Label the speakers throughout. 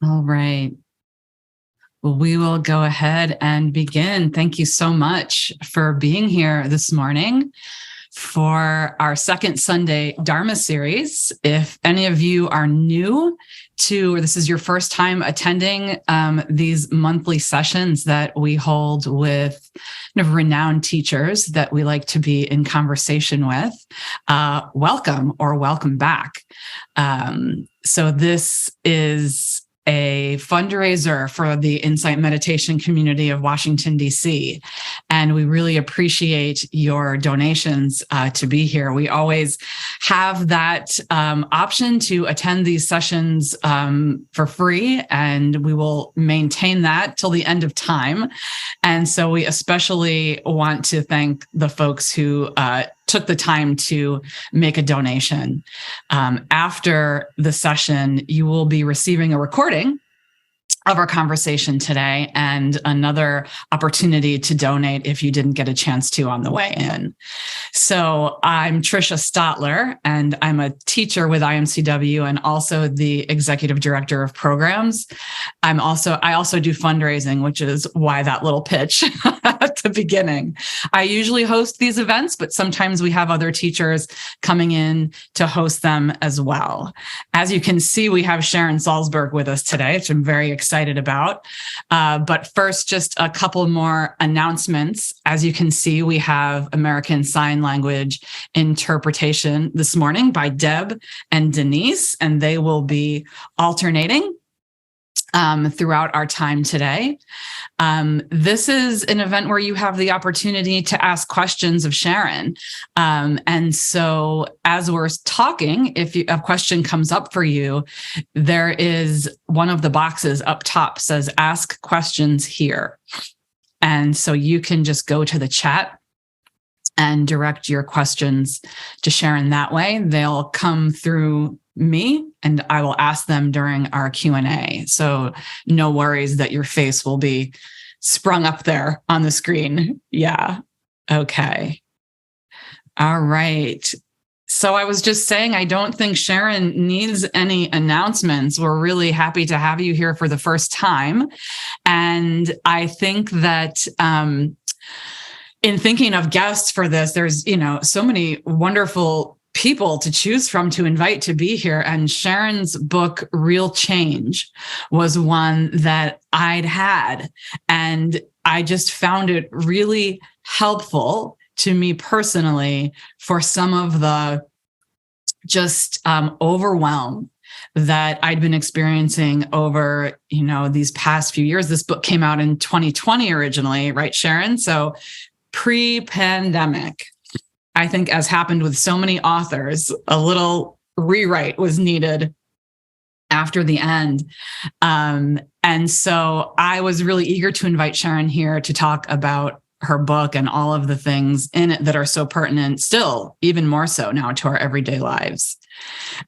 Speaker 1: All right. Well, we will go ahead and begin. Thank you so much for being here this morning for our second Sunday Dharma series. If any of you are new to, or this is your first time attending these monthly sessions that we hold with kind of renowned teachers that we like to be in conversation with, welcome or welcome back. So this is a fundraiser for the Insight Meditation community of Washington, D.C. And we really appreciate your donations to be here. We always have that option to attend these sessions for free, and we will maintain that till the end of time. And so we especially want to thank the folks who took the time to make a donation. After the session, you will be receiving a recording of our conversation today and another opportunity to donate if you didn't get a chance to on the way in. So I'm Trisha Stotler, and I'm a teacher with IMCW and also the executive director of programs. I also do fundraising, which is why that little pitch at the beginning. I usually host these events, but sometimes we have other teachers coming in to host them as well. As you can see, we have Sharon Salzberg with us today, which I'm very excited about. But first, just a couple more announcements. As you can see, we have American Sign Language interpretation this morning by Deb and Denise, and they will be alternating throughout our time today. This is an event where you have the opportunity to ask questions of Sharon. And so as we're talking, if a question comes up for you, there is one of the boxes up top says ask questions here. And so you can just go to the chat and direct your questions to Sharon that way. They'll come through me and I will ask them during our Q&A. So no worries that your face will be sprung up there on the screen. Yeah. Okay. All right. So I was just saying, I don't think Sharon needs any announcements. We're really happy to have you here for the first time. And I think that, in thinking of guests for this, there's, so many wonderful people to choose from to invite to be here. And Sharon's book, Real Change, was one that I'd had. And I just found it really helpful to me personally for some of the just overwhelm that I'd been experiencing over, these past few years. This book came out in 2020 originally, right, Sharon? So pre-pandemic. I think, as happened with so many authors, a little rewrite was needed after the end. And so I was really eager to invite Sharon here to talk about her book and all of the things in it that are so pertinent, still even more so now, to our everyday lives.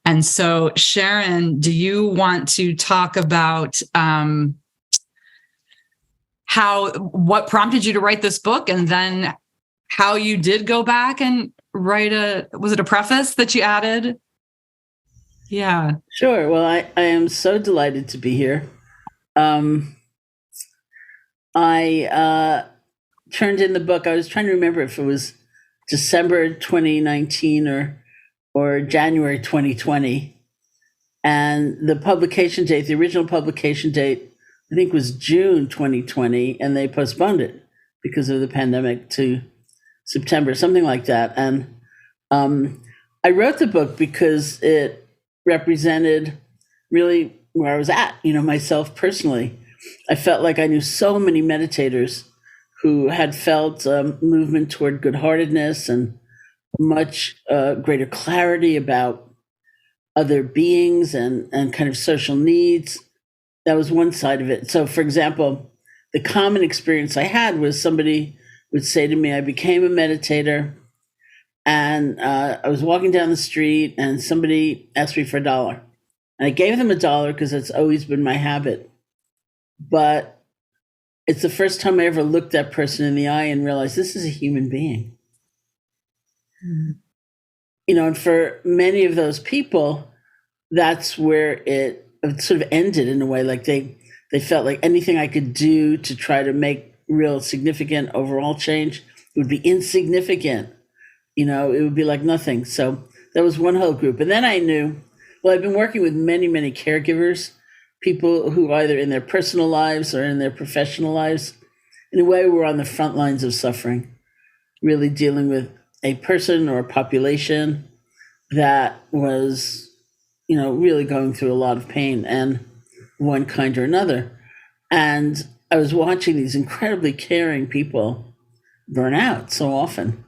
Speaker 1: And so, Sharon, do you want to talk about what prompted you to write this book, and then how you did go back and write was it a preface that you added? Yeah.
Speaker 2: Sure. Well, I am so delighted to be here. I turned in the book. I was trying to remember if it was December 2019 or January 2020. And the publication date, the original publication date, I think was June 2020, and they postponed it because of the pandemic to September, something like that. And I wrote the book because it represented really where I was at, myself personally. I felt like I knew so many meditators who had felt movement toward good-heartedness and much greater clarity about other beings and kind of social needs. That was one side of it. So, for example, the common experience I had was somebody would say to me, I became a meditator, and I was walking down the street and somebody asked me for $1. And I gave them $1 because it's always been my habit. But it's the first time I ever looked that person in the eye and realized this is a human being. And for many of those people, that's where it sort of ended in a way, like they felt like anything I could do to try to make real significant overall change would be insignificant. It would be like nothing. So that was one whole group. And then I knew, well, I've been working with many, many caregivers, people who either in their personal lives or in their professional lives, in a way, were on the front lines of suffering, really dealing with a person or a population that was, really going through a lot of pain and one kind or another. And I was watching these incredibly caring people burn out so often,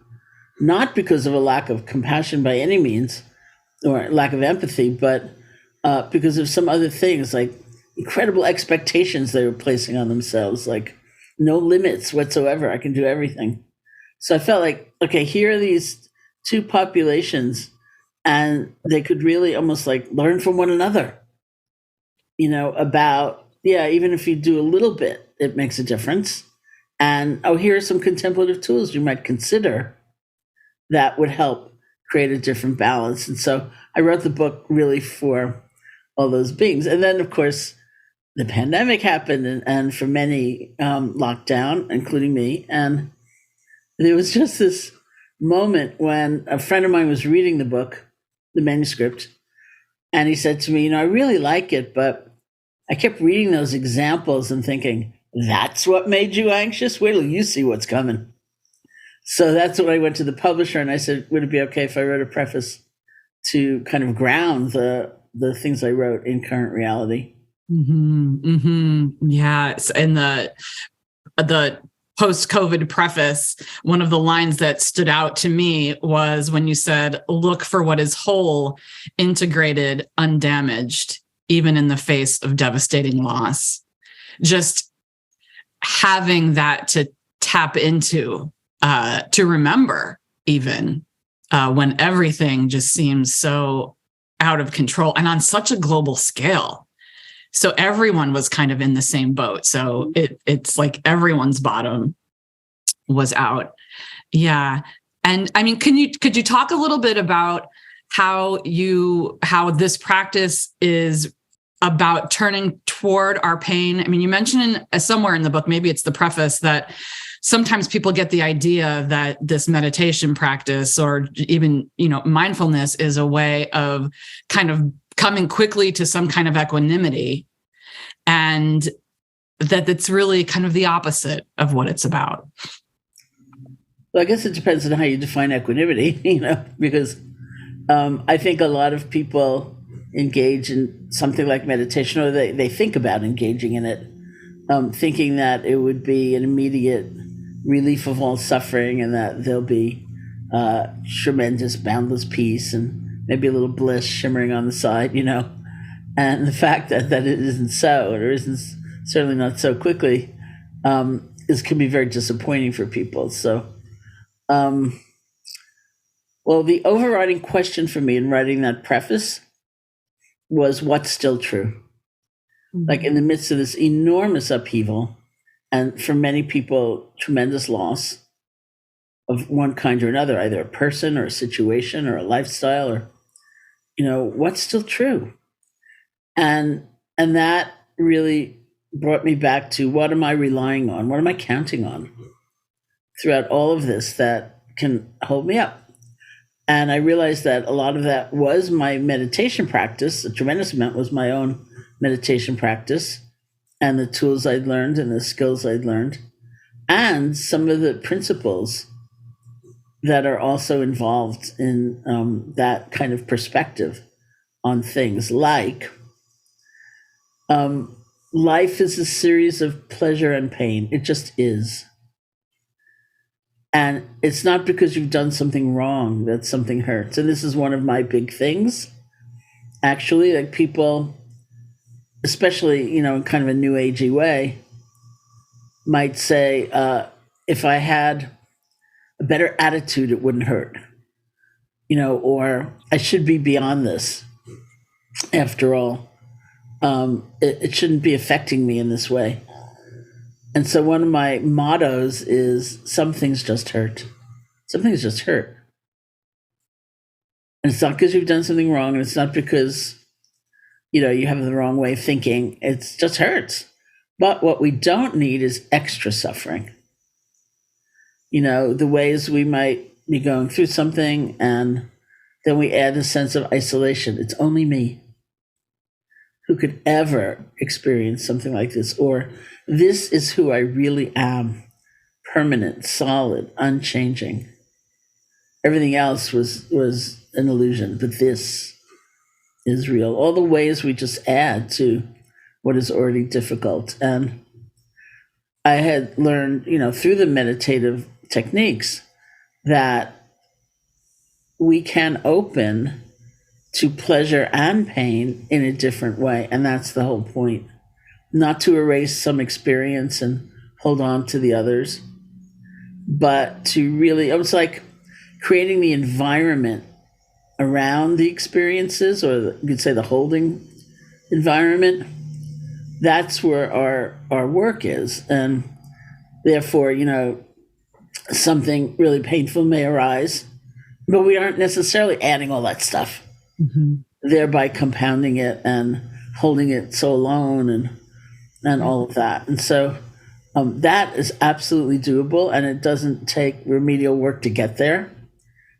Speaker 2: not because of a lack of compassion by any means or lack of empathy, but because of some other things, like incredible expectations they were placing on themselves, like no limits whatsoever. I can do everything. So I felt like, okay, here are these two populations, and they could really almost like learn from one another, about, even if you do a little bit, it makes a difference. And here are some contemplative tools you might consider that would help create a different balance. And so I wrote the book really for all those beings. And then, of course, the pandemic happened, and for many, lockdown, including me. And there was just this moment when a friend of mine was reading the book, the manuscript, and he said to me, I really like it, but I kept reading those examples and thinking, that's what made you anxious? Wait till you see what's coming. So that's when I went to the publisher and I said, would it be okay if I wrote a preface to kind of ground the things I wrote in current reality?
Speaker 1: Mm-hmm, mm-hmm. Yes. And the post-COVID preface, one of the lines that stood out to me was when you said, look for what is whole, integrated, undamaged, even in the face of devastating loss. Just having that to tap into, to remember, even when everything just seems so out of control and on such a global scale. So everyone was kind of in the same boat. So it's like everyone's bottom was out. Yeah. And I mean, could you talk a little bit about how this practice is about turning toward our pain? I mean, you mentioned somewhere in the book, maybe it's the preface, that sometimes people get the idea that this meditation practice or even, mindfulness is a way of kind of coming quickly to some kind of equanimity, and that it's really kind of the opposite of what it's about.
Speaker 2: Well, I guess it depends on how you define equanimity, because I think a lot of people engage in something like meditation, or they think about engaging in it, thinking that it would be an immediate relief of all suffering and that there'll be tremendous, boundless peace and maybe a little bliss shimmering on the side, And the fact that it isn't so, or isn't certainly not so quickly, can be very disappointing for people. So, well, the overriding question for me in writing that preface was, what's still true? Mm-hmm. Like in the midst of this enormous upheaval, and for many people, tremendous loss of one kind or another, either a person or a situation or a lifestyle, or, what's still true? And that really brought me back to, what am I relying on? What am I counting on throughout all of this that can hold me up? And I realized that a lot of that was my meditation practice. A tremendous amount was my own meditation practice and the tools I'd learned and the skills I'd learned, and some of the principles that are also involved in that kind of perspective on things, like life is a series of pleasure and pain. It just is. And it's not because you've done something wrong that something hurts. And this is one of my big things, actually, like people, especially, in kind of a new agey way, might say, if I had a better attitude, it wouldn't hurt, or I should be beyond this. After all, it shouldn't be affecting me in this way. And so one of my mottos is, some things just hurt. Some things just hurt. And it's not because you've done something wrong, and it's not because you have the wrong way of thinking. It just hurts. But what we don't need is extra suffering. The ways we might be going through something, and then we add a sense of isolation. It's only me who could ever experience something like this, or this is who I really am, permanent, solid, unchanging. Everything else was an illusion, but this is real. All the ways we just add to what is already difficult. And I had learned, through the meditative techniques, that we can open to pleasure and pain in a different way. And that's the whole point. Not to erase some experience and hold on to the others, but to really, it was like creating the environment around the experiences, or you could say the holding environment. That's where our work is. And therefore, something really painful may arise, but we aren't necessarily adding all that stuff, thereby compounding it and holding it so alone and all of that. And so that is absolutely doable, and it doesn't take remedial work to get there.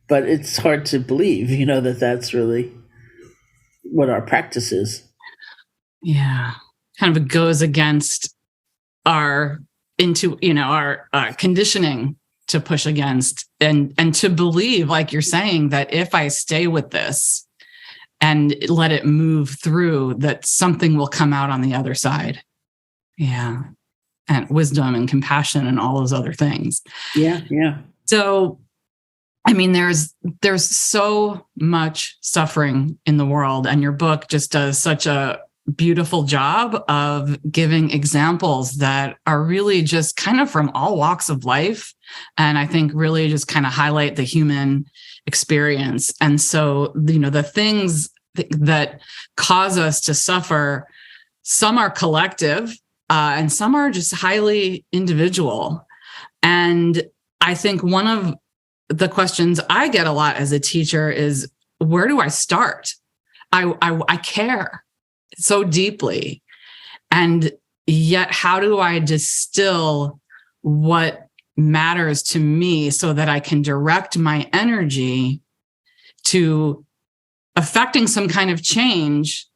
Speaker 2: But it's hard to believe, that that's really what our practice is.
Speaker 1: Yeah. Kind of goes against our conditioning to push against, and to believe, like you're saying, that if I stay with this and let it move through, that something will come out on the other side. Yeah. And wisdom and compassion and all those other things.
Speaker 2: Yeah. Yeah.
Speaker 1: So, there's so much suffering in the world, and your book just does such a beautiful job of giving examples that are really just kind of from all walks of life. And I think really just kind of highlight the human experience. And so, the things that cause us to suffer, some are collective, and some are just highly individual. And I think one of the questions I get a lot as a teacher is, where do I start? I care so deeply. And yet, how do I distill what matters to me so that I can direct my energy to affecting some kind of change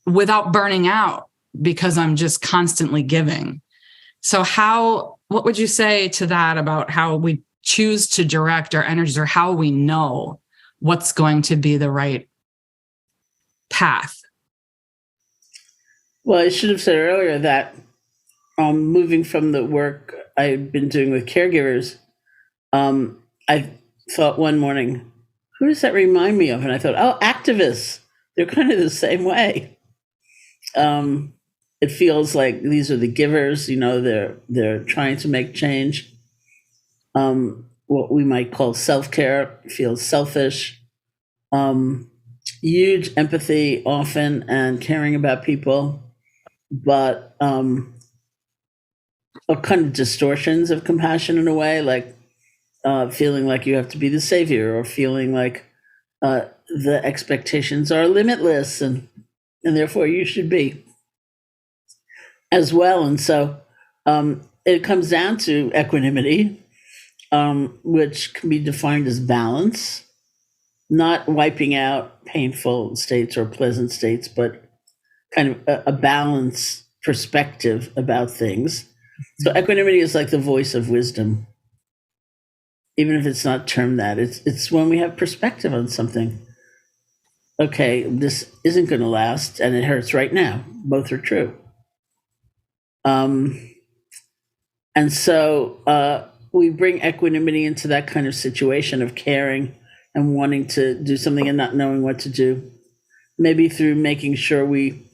Speaker 1: without burning out because I'm just constantly giving? So what would you say to that about how we choose to direct our energies, or how we know what's going to be the right path?
Speaker 2: Well, I should have said earlier that moving from the work I've been doing with caregivers, I thought one morning, who does that remind me of? And I thought, oh, activists. They're kind of the same way. It feels like these are the givers, they're trying to make change. What we might call self-care feels selfish. Huge empathy often, and caring about people, but all kind of distortions of compassion in a way, like feeling like you have to be the savior, or feeling like the expectations are limitless, and therefore you should be as well. And so it comes down to equanimity, which can be defined as balance, not wiping out painful states or pleasant states, but kind of a balanced perspective about things. So equanimity is like the voice of wisdom, even if it's not termed that. It's when we have perspective on something. Okay, this isn't going to last, and it hurts right now. Both are true. And so we bring equanimity into that kind of situation of caring and wanting to do something and not knowing what to do. Maybe through making sure we,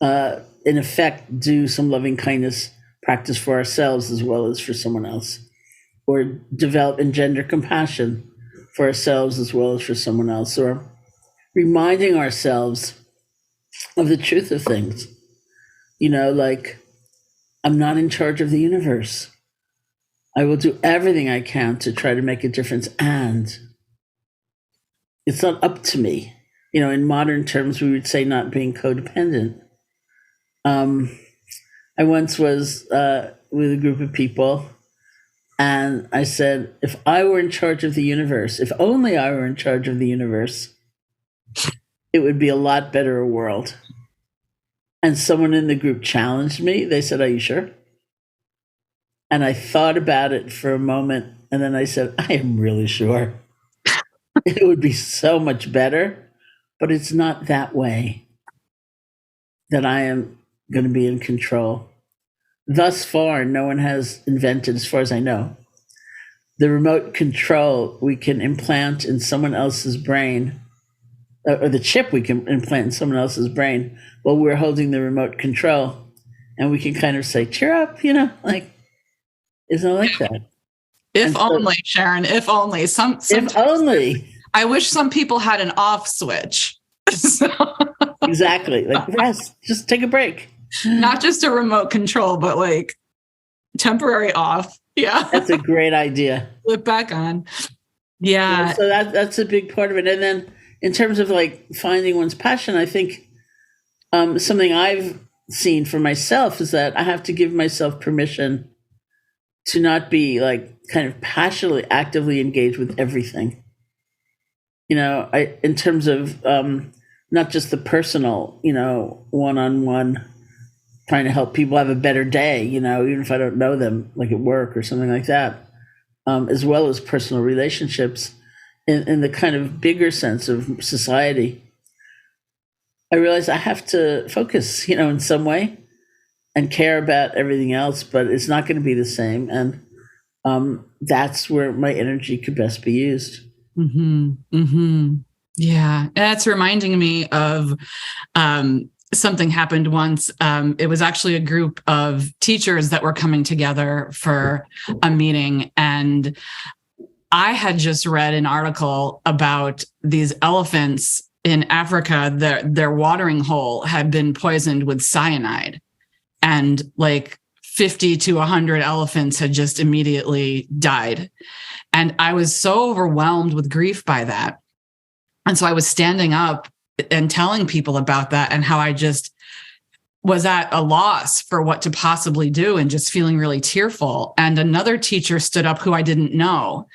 Speaker 2: in effect, do some loving kindness practice for ourselves as well as for someone else, or develop engender compassion for ourselves as well as for someone else, or reminding ourselves of the truth of things. Like, I'm not in charge of the universe. I will do everything I can to try to make a difference, and it's not up to me. in modern terms, we would say not being codependent. I once was with a group of people, and I said, if I were in charge of the universe, if only I were in charge of the universe, it would be a lot better a world. And someone in the group challenged me. They said, are you sure? And I thought about it for a moment, and then I said, I am really sure. It would be so much better, but it's not that way that I am going to be in control. Thus far, no one has invented, as far as I know, the remote control we can implant in someone else's brain, or the chip we can implant in someone else's brain while we're holding the remote control. And we can kind of say, cheer up, like, isn't it like that?
Speaker 1: If only, Sharon, if only.
Speaker 2: If only.
Speaker 1: I wish some people had an off switch.
Speaker 2: Exactly. Like, rest, just take a break.
Speaker 1: Not just a remote control, but like temporary off. Yeah.
Speaker 2: That's a great idea.
Speaker 1: Flip back on. Yeah.
Speaker 2: So that's a big part of it. And then in terms of like finding one's passion, I think something I've seen for myself is that I have to give myself permission to not be like kind of passionately, actively engaged with everything. In terms of not just the personal, one-on-one, trying to help people have a better day, even if I don't know them, like at work or something like that, as well as personal relationships in the kind of bigger sense of society. I realize I have to focus, in some way and care about everything else, but it's not going to be the same. And that's where my energy could best be used.
Speaker 1: Mm-hmm. Mm-hmm. Yeah. That's reminding me of something happened once. It was actually a group of teachers that were coming together for a meeting. And I had just read an article about these elephants in Africa. Their watering hole had been poisoned with cyanide. And like 50 to 100 elephants had just immediately died. And I was so overwhelmed with grief by that. And so I was standing up and telling people about that and how I just was at a loss for what to possibly do and just feeling really tearful. And another teacher stood up who I didn't know,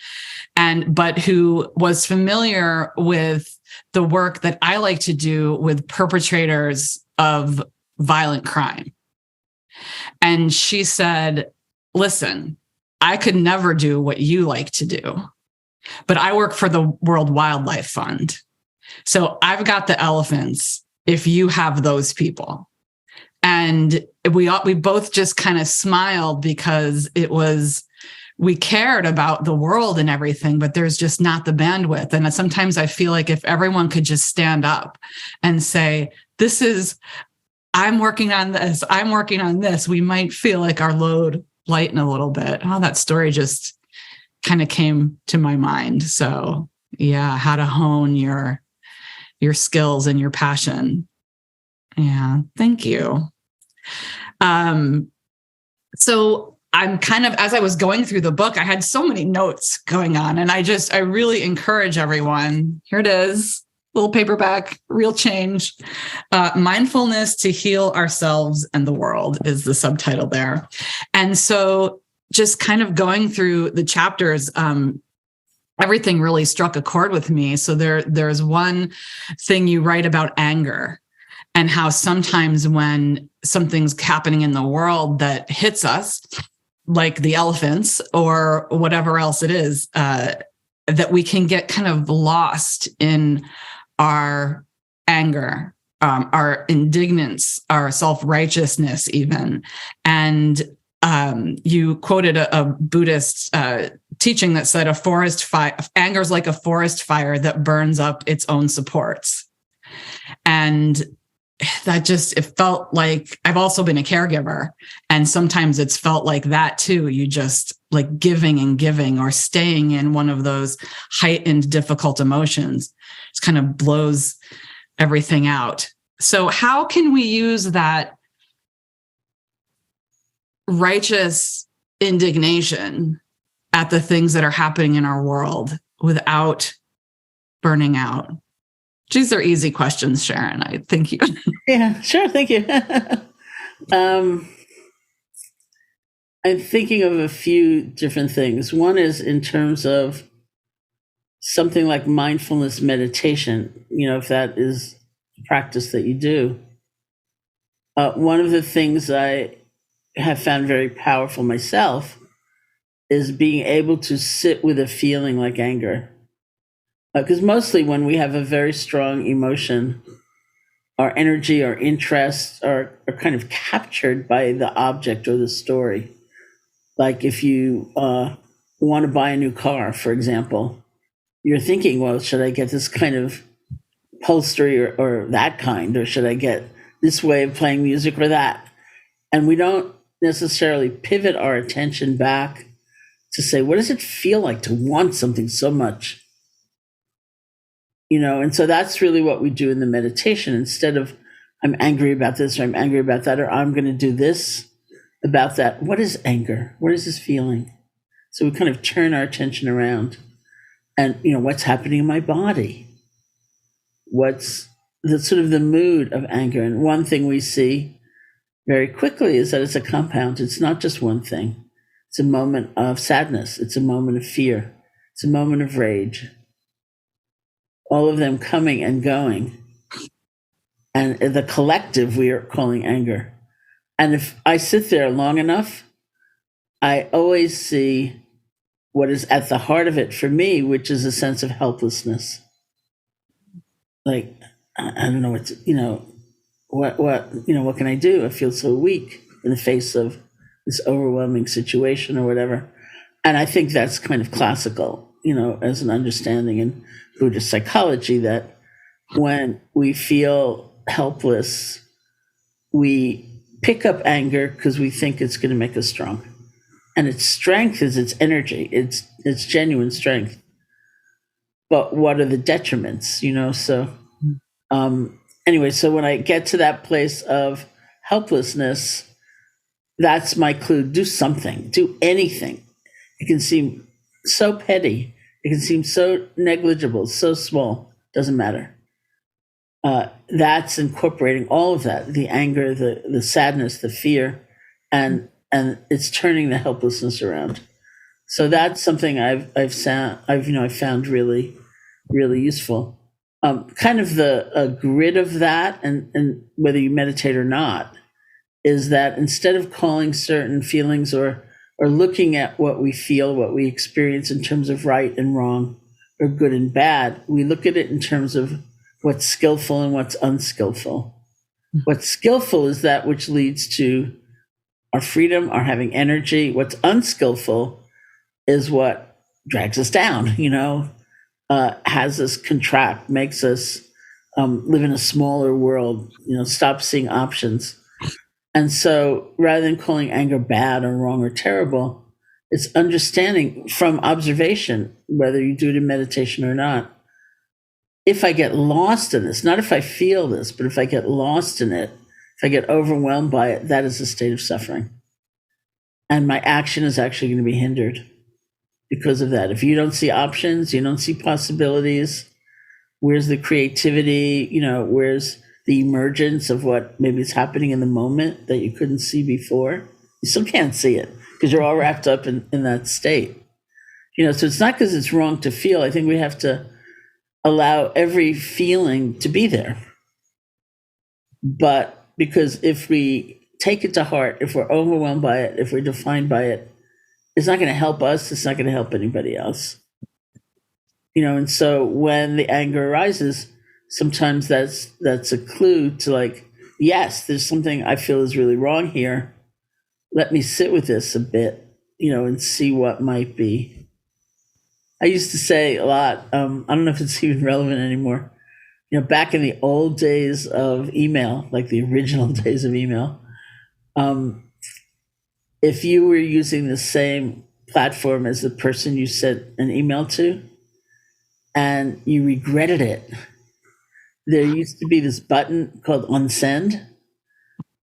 Speaker 1: but who was familiar with the work that I like to do with perpetrators of violent crime. And she said, listen, I could never do what you like to do, but I work for the World Wildlife Fund. So I've got the elephants if you have those people. And we both just kind of smiled because we cared about the world and everything, but there's just not the bandwidth. And sometimes I feel like if everyone could just stand up and say, I'm working on this, we might feel like our load lighten a little bit. Oh, that story just kind of came to my mind. So yeah, how to hone your skills and your passion. Yeah, thank you. So I'm kind of, as I was going through the book, I had so many notes going on, and I really encourage everyone. Here it is, little paperback, Real Change. Mindfulness to Heal Ourselves and the World is the subtitle there. And so just kind of going through the chapters, everything really struck a chord with me. So there's one thing you write about anger and how sometimes when something's happening in the world that hits us, like the elephants or whatever else it is, that we can get kind of lost in our anger, our indignance, our self-righteousness even. And you quoted a Buddhist teaching that said anger is like a forest fire that burns up its own supports. And that it felt like, I've also been a caregiver, and sometimes it's felt like that too. You just like giving and giving or staying in one of those heightened, difficult emotions. It kind of blows everything out. So how can we use that righteous indignation at the things that are happening in our world without burning out? These are easy questions, Sharon. I think you.
Speaker 2: Yeah, sure. Thank you. I'm thinking of a few different things. One is in terms of something like mindfulness meditation, if that is a practice that you do. One of the things I have found very powerful myself is being able to sit with a feeling like anger. Because mostly when we have a very strong emotion, our energy, our interests are kind of captured by the object or the story. Like if you want to buy a new car, for example, you're thinking, well, should I get this kind of upholstery or that kind, or should I get this way of playing music or that? And we don't necessarily pivot our attention back to say, what does it feel like to want something so much? And so that's really what we do in the meditation. Instead of, I'm angry about this, or I'm angry about that, or I'm going to do this about that. What is anger? What is this feeling? So we kind of turn our attention around and, what's happening in my body? What's the sort of the mood of anger? And one thing we see very quickly is that it's a compound. It's not just one thing. It's a moment of sadness. It's a moment of fear. It's a moment of rage. All of them coming and going. And the collective we are calling anger. And if I sit there long enough, I always see what is at the heart of it for me, which is a sense of helplessness. Like, I don't know what can I do? I feel so weak in the face of this overwhelming situation or whatever. And I think that's kind of classical, as an understanding in Buddhist psychology, that when we feel helpless, we pick up anger because we think it's going to make us strong. And its strength is its energy, it's genuine strength. But what are the detriments, So anyway, so when I get to that place of helplessness, that's my clue. Do something, do anything. It can seem so petty. It can seem so negligible, so small, doesn't matter. That's incorporating all of that, the anger, the sadness, the fear, and it's turning the helplessness around. So that's something I've found really, really useful. Kind of the grid of that, and whether you meditate or not, is that instead of calling certain feelings or looking at what we feel, what we experience in terms of right and wrong or good and bad, we look at it in terms of what's skillful and what's unskillful. What's skillful is that which leads to our freedom, our having energy. What's unskillful is what drags us down, has us contract, makes us live in a smaller world, stop seeing options. And so rather than calling anger bad or wrong or terrible, it's understanding from observation, whether you do it in meditation or not. If I get lost in this, not if I feel this, but if I get lost in it, if I get overwhelmed by it, that is a state of suffering. And my action is actually going to be hindered because of that. If you don't see options, you don't see possibilities, where's the creativity? Where's the emergence of what maybe is happening in the moment that you couldn't see before? You still can't see it because you're all wrapped up in that state. So it's not because it's wrong to feel. I think we have to allow every feeling to be there. But because if we take it to heart, if we're overwhelmed by it, if we're defined by it, it's not going to help us. It's not going to help anybody else. And so when the anger arises, sometimes that's a clue to like, yes, there's something I feel is really wrong here. Let me sit with this a bit, and see what might be. I used to say a lot, I don't know if it's even relevant anymore. Back in the old days of email, like the original days of email, if you were using the same platform as the person you sent an email to and you regretted it, there used to be this button called unsend,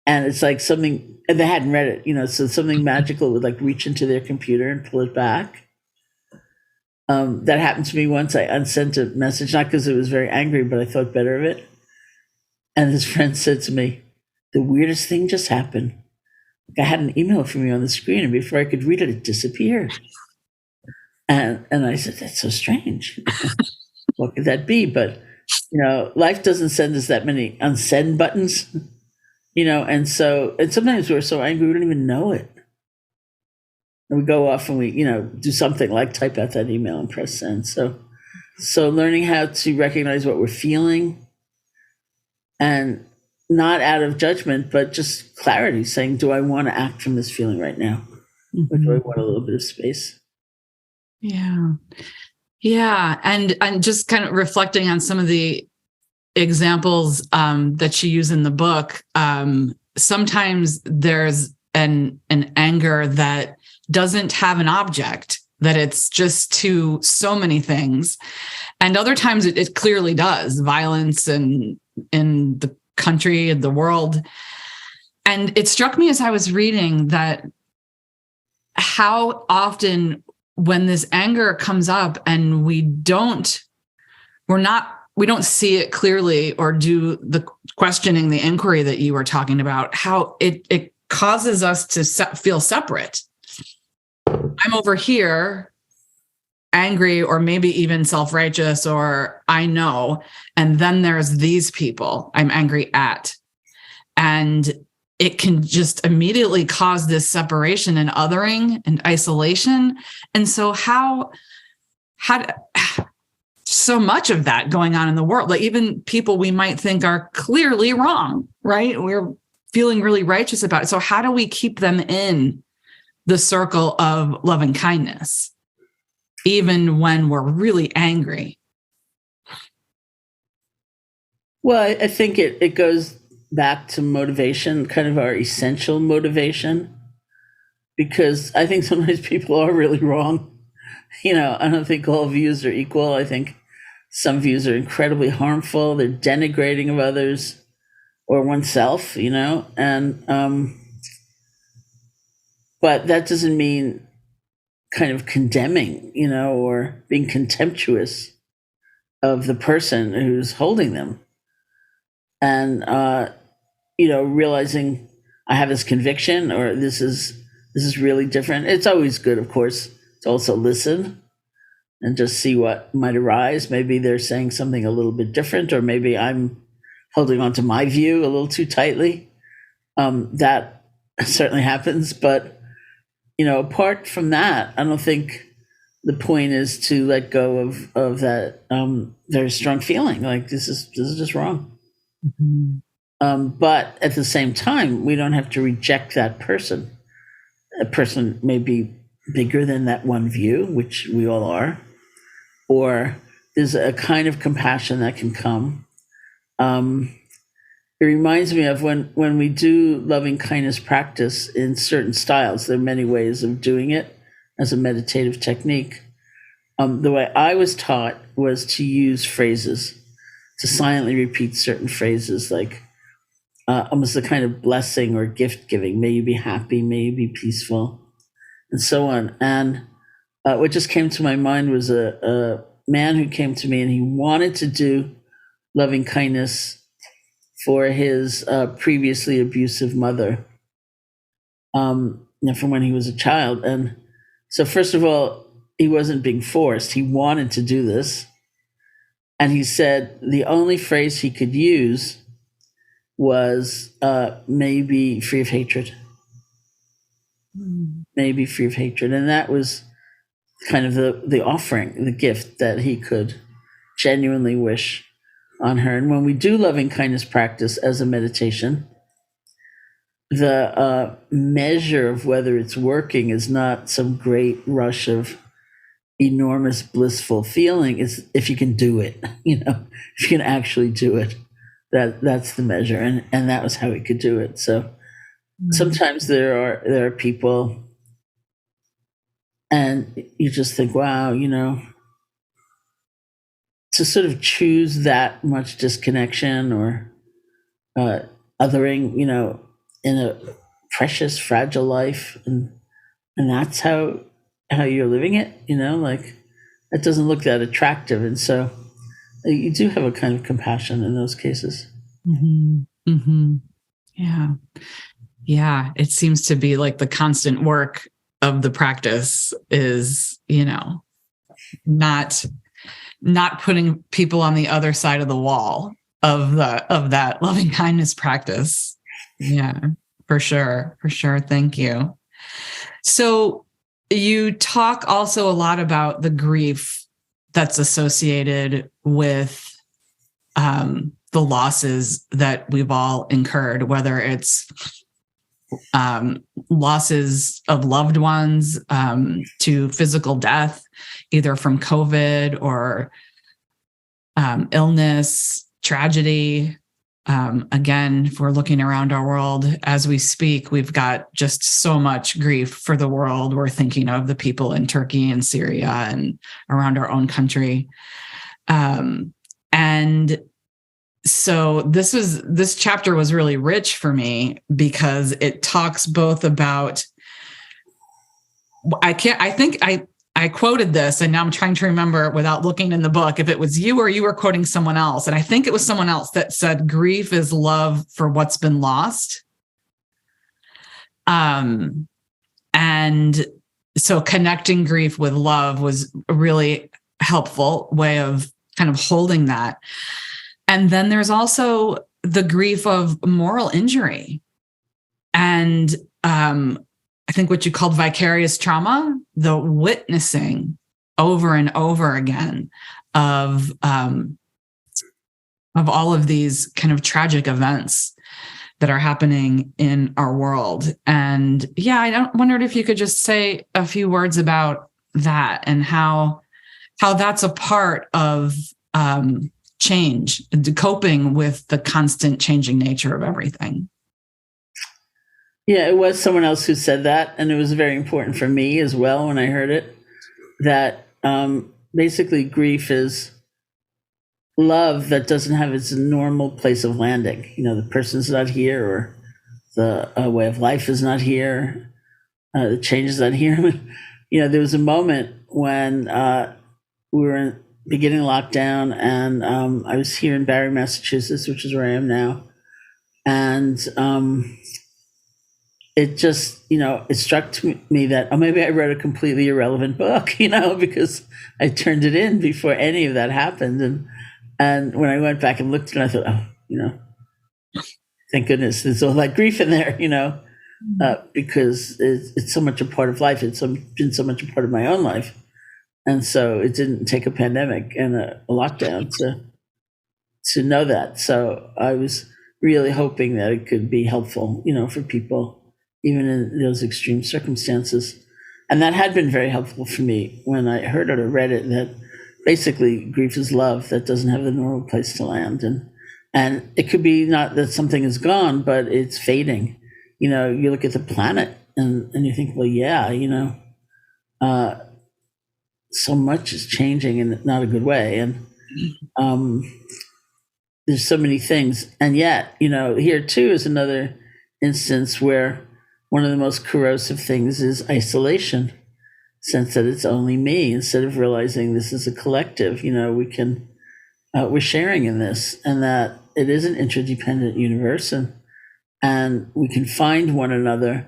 Speaker 2: and it's like something, and they hadn't read it, so something magical would like reach into their computer and pull it back. That happened to me once. I unsent a message, not because it was very angry, but I thought better of it. And this friend said to me, the weirdest thing just happened. I had an email from you on the screen, and before I could read it, it disappeared. And I said, that's so strange. What could that be? But, life doesn't send us that many unsend buttons, and sometimes we're so angry we don't even know it. And we go off and we, do something like type out that email and press send. So learning how to recognize what we're feeling, and not out of judgment, but just clarity, saying, do I want to act from this feeling right now? Or do I want a little bit of space?
Speaker 1: Yeah. Yeah. And just kind of reflecting on some of the examples that you use in the book, sometimes there's an anger that doesn't have an object, that it's just to so many things. And other times it clearly does, violence in the country, the world. And it struck me as I was reading that how often when this anger comes up and we don't see it clearly or do the questioning, the inquiry that you were talking about, how it causes us to feel separate. I'm over here angry, or maybe even self-righteous, or I know. And then there's these people I'm angry at. And it can just immediately cause this separation and othering and isolation. And so how so much of that going on in the world, like even people we might think are clearly wrong, right? We're feeling really righteous about it. So how do we keep them in the circle of love and kindness, even when we're really angry?
Speaker 2: Well, I think it goes back to motivation, kind of our essential motivation, because I think sometimes people are really wrong. I don't think all views are equal. I think some views are incredibly harmful. They're denigrating of others or oneself, but that doesn't mean kind of condemning, or being contemptuous of the person who's holding them. And, realizing I have this conviction, or this is really different. It's always good, of course, to also listen and just see what might arise. Maybe they're saying something a little bit different, or maybe I'm holding on to my view a little too tightly. That certainly happens. But, apart from that, I don't think the point is to let go of that very strong feeling, like this is just wrong. Mm-hmm. But at the same time, we don't have to reject that person. A person may be bigger than that one view, which we all are, or there's a kind of compassion that can come. It reminds me of when we do loving kindness practice in certain styles. There are many ways of doing it as a meditative technique. The way I was taught was to use phrases, to silently repeat certain phrases, like almost a kind of blessing or gift giving. May you be happy, may you be peaceful, and so on. And what just came to my mind was a man who came to me, and he wanted to do loving kindness for his previously abusive mother from when he was a child. And so first of all, he wasn't being forced. He wanted to do this. And he said the only phrase he could use was maybe free of hatred. Maybe free of hatred. And that was kind of the offering, the gift that he could genuinely wish on her. And when we do loving kindness practice as a meditation, the measure of whether it's working is not some great rush of enormous blissful feeling. Is if you can do it, if you can actually do it, that's the measure. And that was how he could do it. So sometimes there are people, and you just think, wow, to sort of choose that much disconnection or othering, in a precious, fragile life, and that's how you're living it, like that doesn't look that attractive. And so you do have a kind of compassion in those cases.
Speaker 1: Yeah. Yeah. It seems to be like the constant work of the practice is, not putting people on the other side of the wall of that loving kindness practice. Yeah, for sure. For sure. Thank you. So you talk also a lot about the grief that's associated with the losses that we've all incurred, whether it's losses of loved ones to physical death, either from COVID or illness, tragedy. Again, if we're looking around our world as we speak, we've got just so much grief for the world. We're thinking of the people in Turkey and Syria and around our own country. And so this chapter was really rich for me because it talks both about, I quoted this and now I'm trying to remember without looking in the book if it was you or you were quoting someone else. And I think it was someone else that said grief is love for what's been lost. And so connecting grief with love was a really helpful way of kind of holding that. And then there's also the grief of moral injury. And I think what you called vicarious trauma, the witnessing over and over again of all of these kind of tragic events that are happening in our world. And yeah, I wondered if you could just say a few words about that and how that's a part of change, coping with the constant changing nature of everything.
Speaker 2: Yeah, it was someone else who said that, and it was very important for me as well when I heard it, that basically grief is love that doesn't have its normal place of landing. The person's not here, or the way of life is not here, the change is not here. There was a moment when we were in beginning lockdown, and I was here in Barre, Massachusetts, which is where I am now. And it just, it struck me that, maybe I wrote a completely irrelevant book, because I turned it in before any of that happened. And when I went back and looked at it, I thought, thank goodness there's all that grief in there, because it's so much a part of life. It's been so much a part of my own life. And so it didn't take a pandemic and a lockdown to know that. So I was really hoping that it could be helpful, for people, even in those extreme circumstances. And that had been very helpful for me when I heard it or read it, that basically grief is love that doesn't have the normal place to land. And it could be not that something is gone, but it's fading. You look at the planet and you think, well, yeah, so much is changing in not a good way. And there's so many things. And yet, here too is another instance where one of the most corrosive things is isolation, sense that it's only me, instead of realizing this is a collective, we're sharing in this, and that it is an interdependent universe, and we can find one another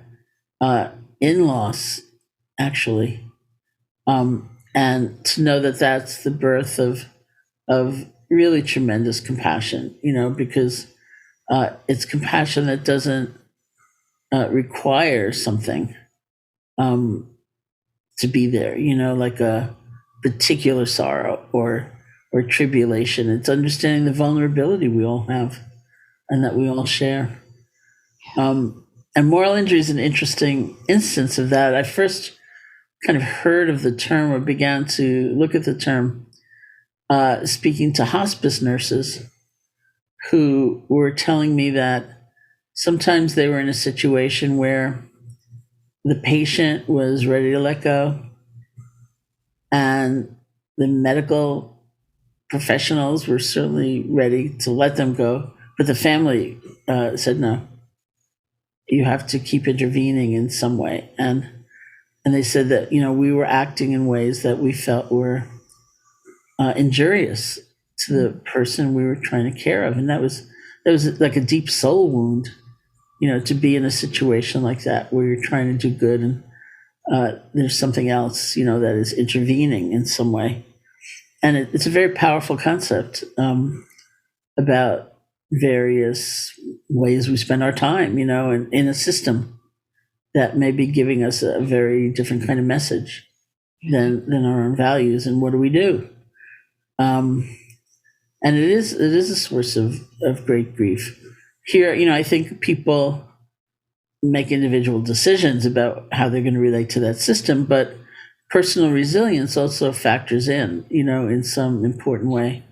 Speaker 2: in loss, actually. And to know that that's the birth of really tremendous compassion, because it's compassion that doesn't require something to be there, like a particular sorrow or tribulation. It's understanding the vulnerability we all have and that we all share. And moral injury is an interesting instance of that. I first kind of heard of the term or began to look at the term speaking to hospice nurses who were telling me that sometimes they were in a situation where the patient was ready to let go and the medical professionals were certainly ready to let them go, but the family said, no, you have to keep intervening in some way. And they said that, we were acting in ways that we felt were injurious to the person we were trying to care of. And that was like a deep soul wound, to be in a situation like that where you're trying to do good and there's something else, that is intervening in some way. And it's a very powerful concept about various ways we spend our time, in a system that may be giving us a very different kind of message than our own values. And what do we do? And it is a source of great grief. Here, I think people make individual decisions about how they're going to relate to that system, but personal resilience also factors in some important way.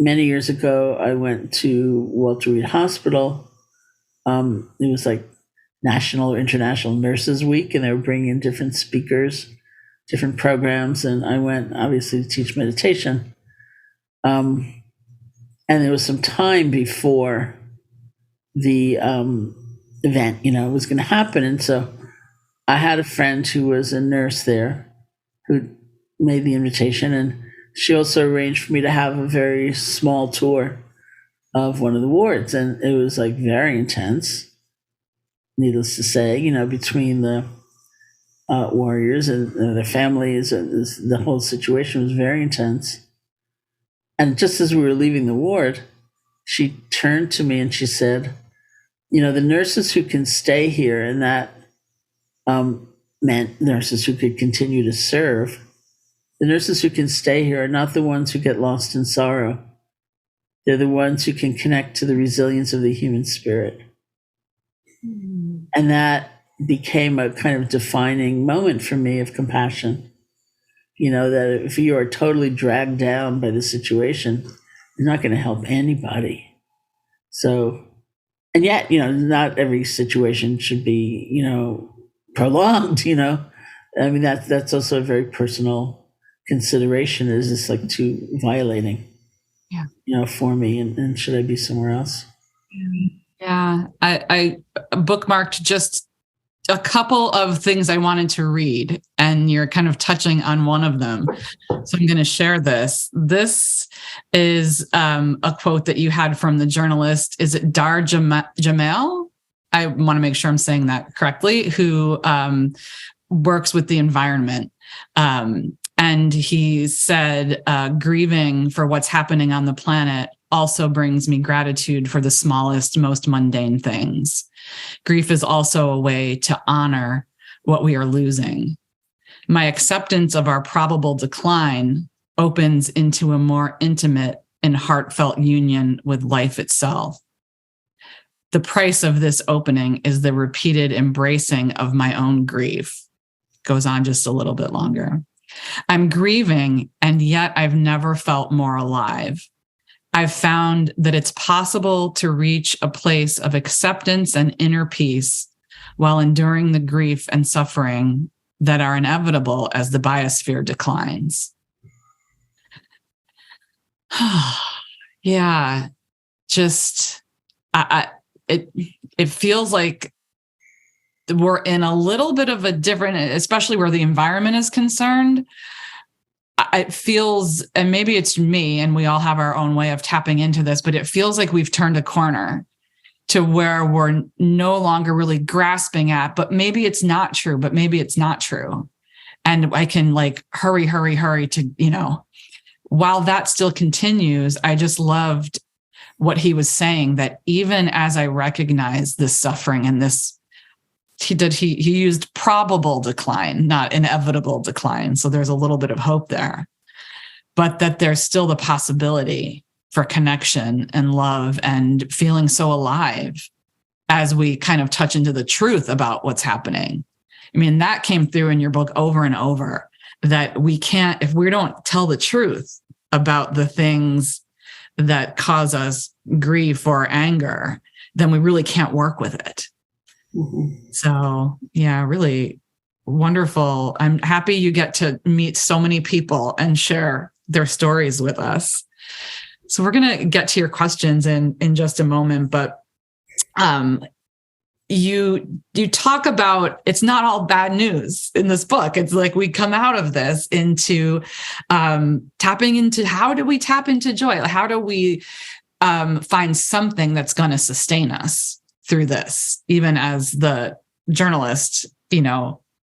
Speaker 2: Many years ago, I went to Walter Reed Hospital. It was like National or International Nurses Week, and they were bringing in different speakers, different programs, and I went obviously to teach meditation. And there was some time before the event, was going to happen, and so I had a friend who was a nurse there who made the invitation, and she also arranged for me to have a very small tour of one of the wards, and it was like very intense. Needless to say, between the warriors and their families, the whole situation was very intense. And just as we were leaving the ward, she turned to me and she said, the nurses who can stay here, and that meant nurses who could continue to serve, the nurses who can stay here are not the ones who get lost in sorrow. They're the ones who can connect to the resilience of the human spirit. Mm. And that became a kind of defining moment for me of compassion. That if you are totally dragged down by the situation, you're not going to help anybody. So, and yet, not every situation should be, prolonged, I mean, that's also a very personal consideration. Is this like too violating, for me? And should I be somewhere else?
Speaker 1: Yeah. I bookmarked just a couple of things I wanted to read, and you're kind of touching on one of them. So I'm going to share this. This is a quote that you had from the journalist. Is it Dar Jamel? I want to make sure I'm saying that correctly, who works with the environment. And he said, grieving for what's happening on the planet also brings me gratitude for the smallest, most mundane things. Grief is also a way to honor what we are losing. My acceptance of our probable decline opens into a more intimate and heartfelt union with life itself. The price of this opening is the repeated embracing of my own grief. Goes on just a little bit longer. I'm grieving, and yet I've never felt more alive. I've found that it's possible to reach a place of acceptance and inner peace while enduring the grief and suffering that are inevitable as the biosphere declines. Yeah, just it feels like we're in a little bit of a different, especially where the environment is concerned. It feels, and maybe it's me, and we all have our own way of tapping into this, but it feels like we've turned a corner to where we're no longer really grasping at, but maybe it's not true, but maybe it's not true. And I can like hurry to, while that still continues, I just loved what he was saying, that even as I recognize this suffering and this, he used probable decline, not inevitable decline. So there's a little bit of hope there, but that there's still the possibility for connection and love and feeling so alive as we kind of touch into the truth about what's happening. I mean, that came through in your book over and over, that we can't, if we don't tell the truth about the things that cause us grief or anger, then we really can't work with it. Mm-hmm. So, yeah, really wonderful. I'm happy you get to meet so many people and share their stories with us. So we're going to get to your questions in just a moment, but you talk about, it's not all bad news in this book. It's like we come out of this into tapping into, how do we tap into joy? How do we find something that's going to sustain us through this? Even as the journalist,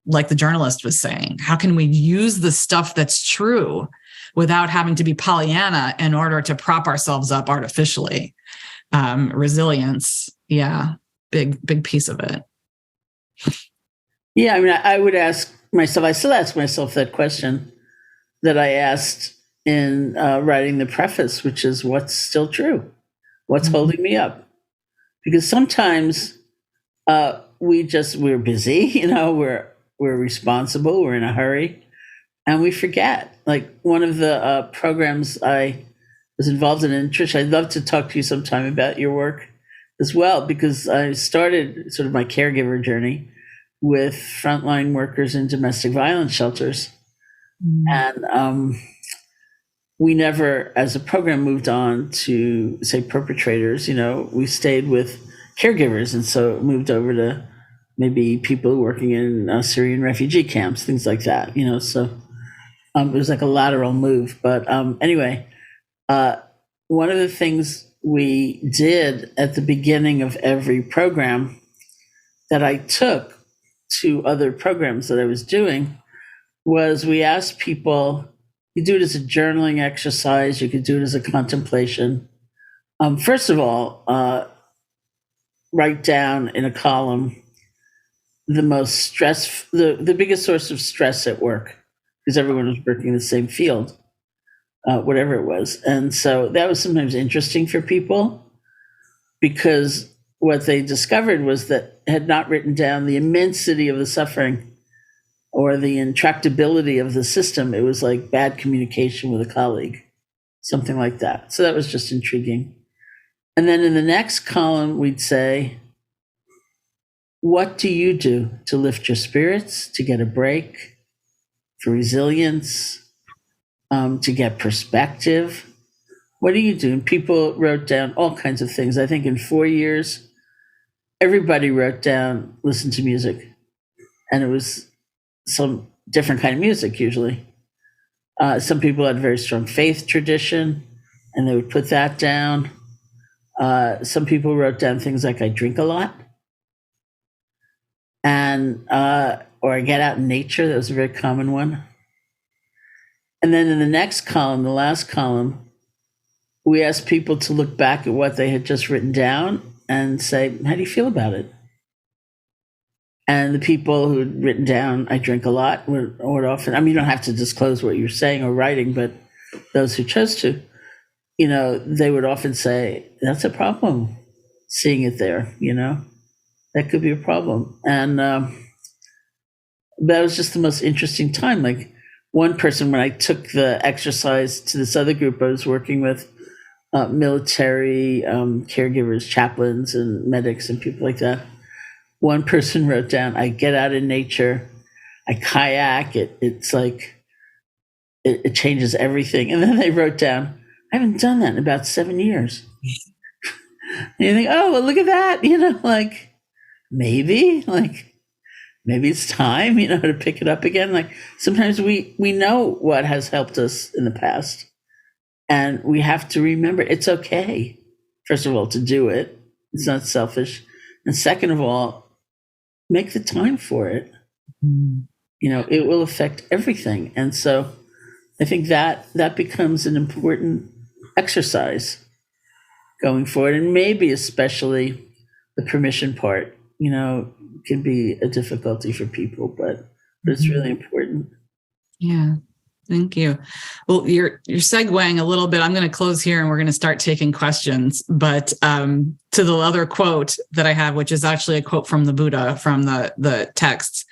Speaker 1: like the journalist was saying, how can we use the stuff that's true without having to be Pollyanna in order to prop ourselves up artificially? Resilience. Yeah. Big piece of it.
Speaker 2: Yeah. I mean, I would ask myself, I still ask myself that question that I asked in writing the preface, which is, what's still true? What's holding me up? Because sometimes we're busy, we're responsible, we're in a hurry, and we forget. Like one of the programs I was involved in, and Trisha, I'd love to talk to you sometime about your work as well, because I started sort of my caregiver journey with frontline workers in domestic violence shelters. And we never, as a program, moved on to, say, perpetrators. We stayed with caregivers, and so it moved over to maybe people working in Syrian refugee camps, things like that. So it was like a lateral move. But anyway, one of the things we did at the beginning of every program that I took to other programs that I was doing was, we asked people, you do it as a journaling exercise, you could do it as a contemplation. First of all, write down in a column the most stress, the biggest source of stress at work, because everyone was working in the same field, whatever it was. And so that was sometimes interesting for people, because what they discovered was that had not written down the immensity of the suffering or the intractability of the system. It was like bad communication with a colleague, something like that. So that was just intriguing. And then in the next column, we'd say, what do you do to lift your spirits, to get a break, for resilience, to get perspective? What do you do? And people wrote down all kinds of things. I think in 4 years, everybody wrote down, listen to music. And it was some different kind of music, usually. Some people had a very strong faith tradition, and they would put that down. Some people wrote down things like, I drink a lot, and or I get out in nature. That was a very common one. And then in the next column, the last column, we asked people to look back at what they had just written down and say, how do you feel about it? And the people who had written down, I drink a lot, would often, I mean, you don't have to disclose what you're saying or writing, but those who chose to, they would often say, that's a problem, seeing it there, that could be a problem. And that was just the most interesting time. Like one person, when I took the exercise to this other group I was working with, military caregivers, chaplains and medics and people like that, one person wrote down, I get out in nature, I kayak, it's like, it changes everything. And then they wrote down, I haven't done that in about 7 years. And you think, oh, well, look at that, maybe it's time, to pick it up again. Like sometimes we know what has helped us in the past, and we have to remember it's okay, first of all, to do it. It's not selfish. And second of all, make the time for it. It will affect everything. And so I think that becomes an important exercise going forward. And maybe especially the permission part, can be a difficulty for people, but it's really important.
Speaker 1: Yeah. Thank you. Well, you're segueing a little bit. I'm going to close here and we're going to start taking questions. But to the other quote that I have, which is actually a quote from the Buddha, from the texts,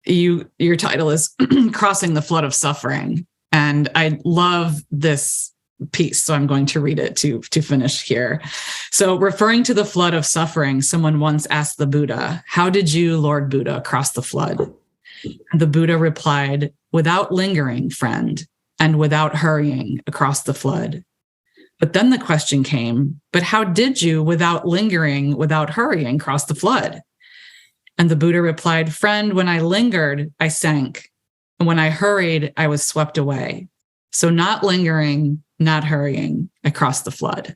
Speaker 1: your title is Crossing the Flood of Suffering. And I love this piece, so I'm going to read it to finish here. So, referring to the flood of suffering, someone once asked the Buddha, how did you, Lord Buddha, cross the flood? And the Buddha replied, without lingering, friend, and without hurrying across the flood. But then the question came, but how did you, without lingering, without hurrying, cross the flood? And the Buddha replied, friend, when I lingered, I sank. And when I hurried, I was swept away. So not lingering, not hurrying, I crossed the flood.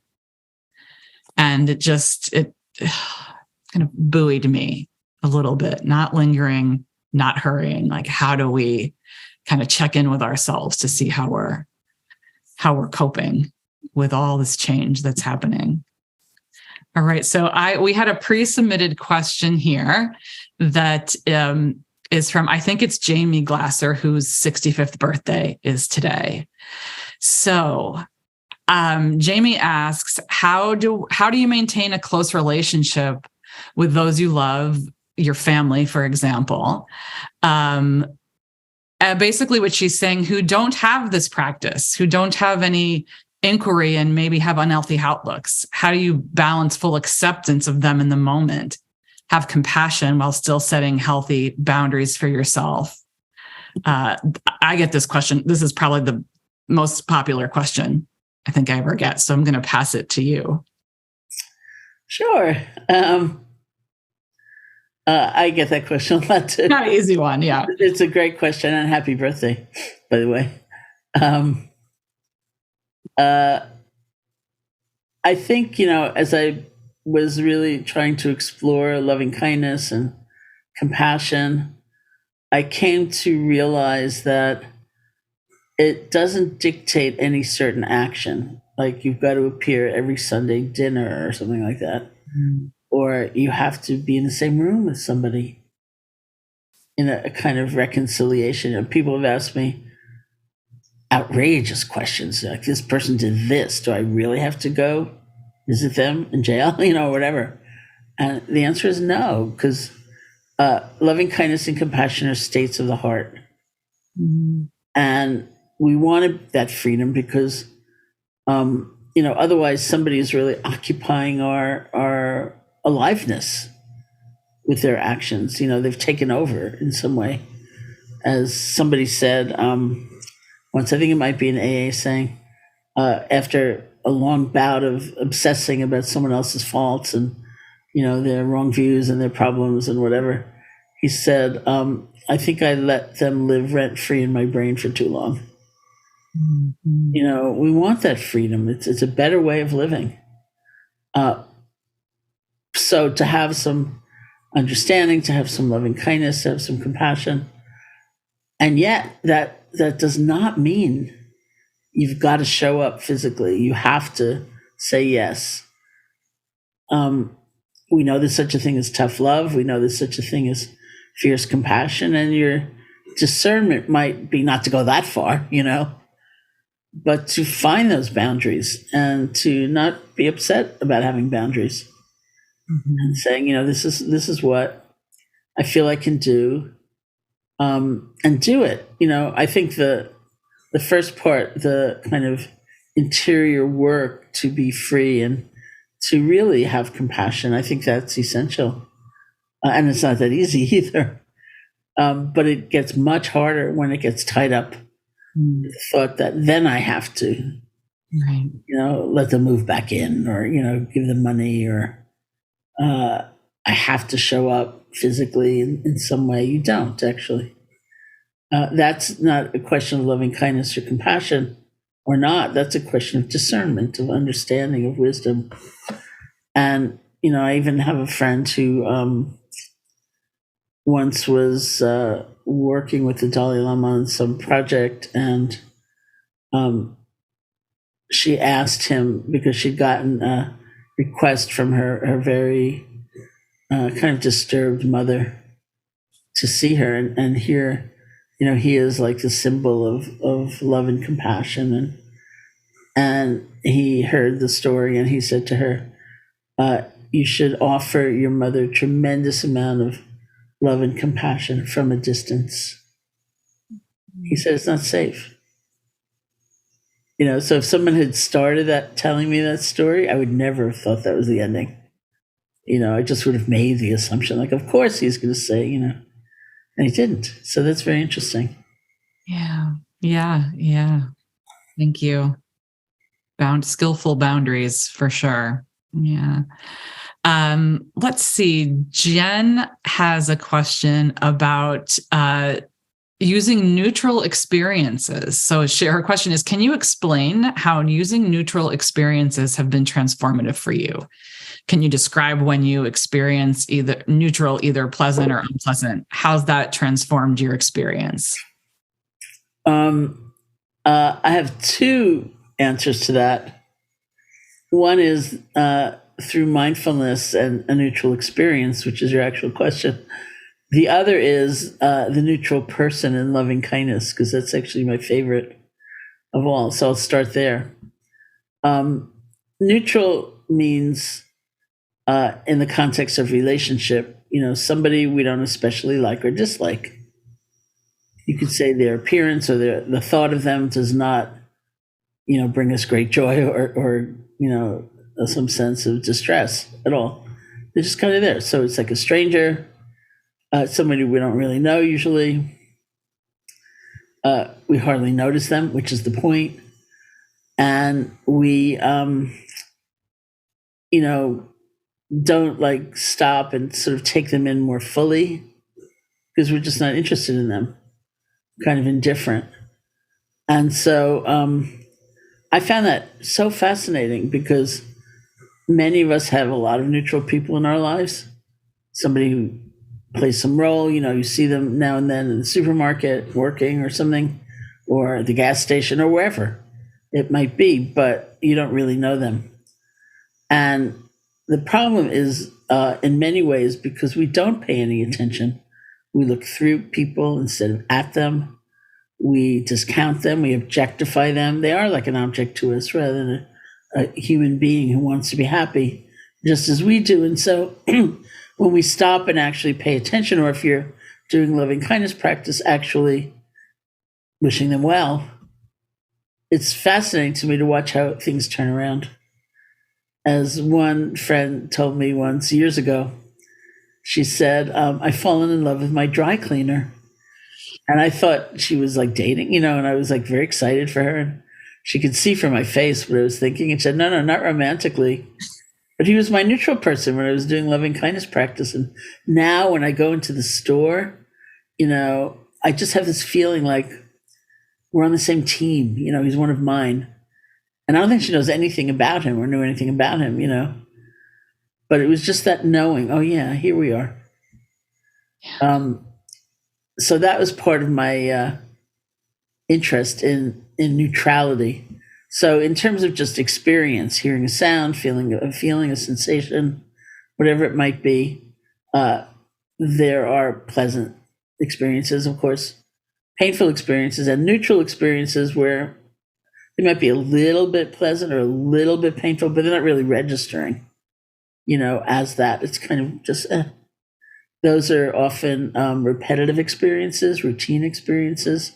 Speaker 1: And it kind of buoyed me a little bit, not lingering, not hurrying. Like, how do we kind of check in with ourselves to see how we're coping with all this change that's happening? All right. So we had a pre-submitted question here that is from, I think it's Jamie Glasser, whose 65th birthday is today. So Jamie asks, how do you maintain a close relationship with those you love, your family, for example? Basically what she's saying, who don't have this practice, who don't have any inquiry and maybe have unhealthy outlooks. How do you balance full acceptance of them in the moment, have compassion while still setting healthy boundaries for yourself? I get this question. This is probably the most popular question I think I ever get. So I'm going to pass it to you.
Speaker 2: Sure. I get that question a lot too.
Speaker 1: Not an easy one. Yeah.
Speaker 2: It's a great question, and happy birthday, by the way. I think, as I was really trying to explore loving kindness and compassion, I came to realize that it doesn't dictate any certain action. Like you've got to appear every Sunday dinner or something like that. Or you have to be in the same room with somebody in a kind of reconciliation. And people have asked me outrageous questions like, this person did this. Do I really have to go visit them in jail? Whatever. And the answer is no, because loving kindness and compassion are states of the heart. Mm-hmm. And we wanted that freedom because, otherwise somebody is really occupying our aliveness with their actions. They've taken over in some way. As somebody said once, I think it might be an AA saying, after a long bout of obsessing about someone else's faults and, their wrong views and their problems and whatever, he said, I think I let them live rent-free in my brain for too long. Mm-hmm. We want that freedom. It's a better way of living. So to have some understanding, to have some loving kindness, to have some compassion, and yet that does not mean you've got to show up physically. You have to say yes. We know there's such a thing as tough love. We know there's such a thing as fierce compassion, and your discernment might be not to go that far, but to find those boundaries and to not be upset about having boundaries. Mm-hmm. And saying, this is what I feel I can do, and do it. I think the first part, the kind of interior work to be free and to really have compassion, I think that's essential. And it's not that easy either. But it gets much harder when it gets tied up. The thought that then I have to, right, let them move back in, or, give them money, or I have to show up physically in some way. You don't, actually. That's not a question of loving kindness or compassion or not. That's a question of discernment, of understanding, of wisdom. And, I even have a friend who once was working with the Dalai Lama on some project, and she asked him, because she'd gotten a request from her very kind of disturbed mother to see her, and here, he is like the symbol of love and compassion, and he heard the story, and he said to her, you should offer your mother a tremendous amount of love and compassion from a distance. He said, it's not safe. So if someone had started that, telling me that story, I would never have thought that was the ending. I just would have made the assumption, like, of course he's going to say, and he didn't. So that's very interesting.
Speaker 1: Yeah. Thank you. skillful boundaries for sure. Yeah. Let's see. Jen has a question about using neutral experiences. So her question is, can you explain how using neutral experiences have been transformative for you? Can you describe when you experience either neutral, either pleasant or unpleasant? How's that transformed your experience?
Speaker 2: I have two answers to that. One is through mindfulness and a neutral experience, which is your actual question. The other is the neutral person in loving kindness, because that's actually my favorite of all. So I'll start there. Neutral means, in the context of relationship, somebody we don't especially like or dislike. You could say their appearance or the thought of them does not, bring us great joy or some sense of distress at all. They're just kind of there. So it's like a stranger, somebody we don't really know usually. We hardly notice them, which is the point. And we, don't like stop and sort of take them in more fully because we're just not interested in them, kind of indifferent. And so I found that so fascinating because many of us have a lot of neutral people in our lives. Somebody who plays some role, you see them now and then in the supermarket working or something, or the gas station or wherever it might be, but you don't really know them. And the problem is, in many ways, because we don't pay any attention. We look through people instead of at them. We discount them. We objectify them. They are like an object to us rather than a human being who wants to be happy, just as we do. And so when we stop and actually pay attention, or if you're doing loving kindness practice, actually wishing them well, it's fascinating to me to watch how things turn around. As one friend told me once years ago, she said, I've fallen in love with my dry cleaner. And I thought she was like dating, and I was like very excited for her. And she could see from my face what I was thinking. And she said, no, not romantically. But he was my neutral person when I was doing loving kindness practice. And now when I go into the store, I just have this feeling like we're on the same team. He's one of mine. And I don't think she knows anything about him or knew anything about him, But it was just that knowing, oh, yeah, here we are. So that was part of my interest in neutrality. So in terms of just experience, hearing a sound, feeling a sensation, whatever it might be, there are pleasant experiences, of course, painful experiences, and neutral experiences where they might be a little bit pleasant or a little bit painful, but they're not really registering, as that. It's kind of just, Those are often repetitive experiences, routine experiences.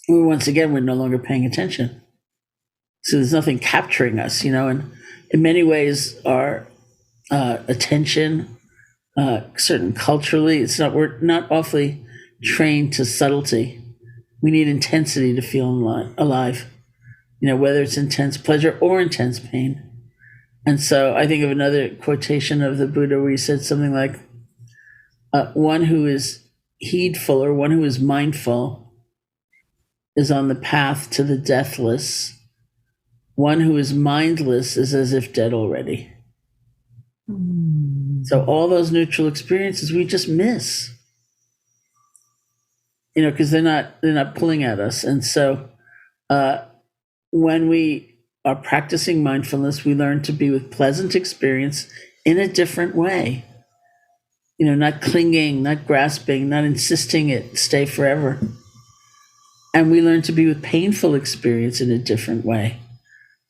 Speaker 2: Once again, we're no longer paying attention. So there's nothing capturing us, and in many ways our attention, certain culturally, we're not awfully trained to subtlety. We need intensity to feel alive, whether it's intense pleasure or intense pain. And so I think of another quotation of the Buddha where he said something like, one who is heedful or one who is mindful is on the path to the deathless. One who is mindless is as if dead already. So all those neutral experiences we just miss, because they're not pulling at us. And so when we are practicing mindfulness, we learn to be with pleasant experience in a different way. Not clinging, not grasping, not insisting it stay forever. And we learn to be with painful experience in a different way,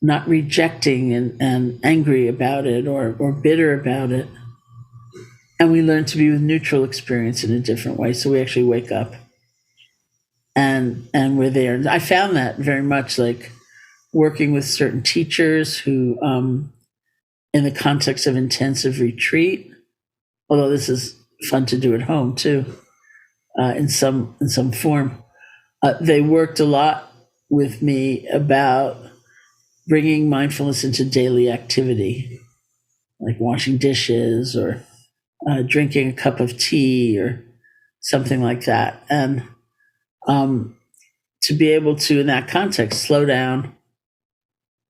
Speaker 2: not rejecting and angry about it or bitter about it. And we learn to be with neutral experience in a different way. So we actually wake up and we're there. And I found that very much like working with certain teachers who, in the context of intensive retreat, although this is fun to do at home too, in some form. They worked a lot with me about bringing mindfulness into daily activity, like washing dishes or drinking a cup of tea or something like that. And to be able to, in that context, slow down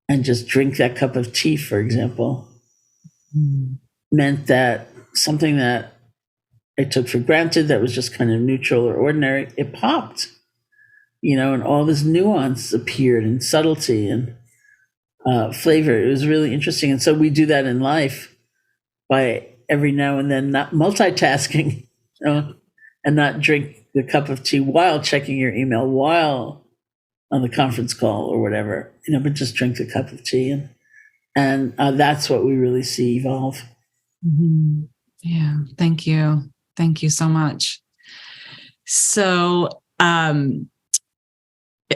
Speaker 2: and just drink that cup of tea, for example, meant that something that I took for granted that was just kind of neutral or ordinary, it popped, and all this nuance appeared and subtlety and flavor. It was really interesting. And so we do that in life by every now and then not multitasking, and not drink the cup of tea while checking your email, while on the conference call or whatever, but just drink the cup of tea. And that's what we really see evolve.
Speaker 1: Mm-hmm. Yeah. Thank you. Thank you so much. So,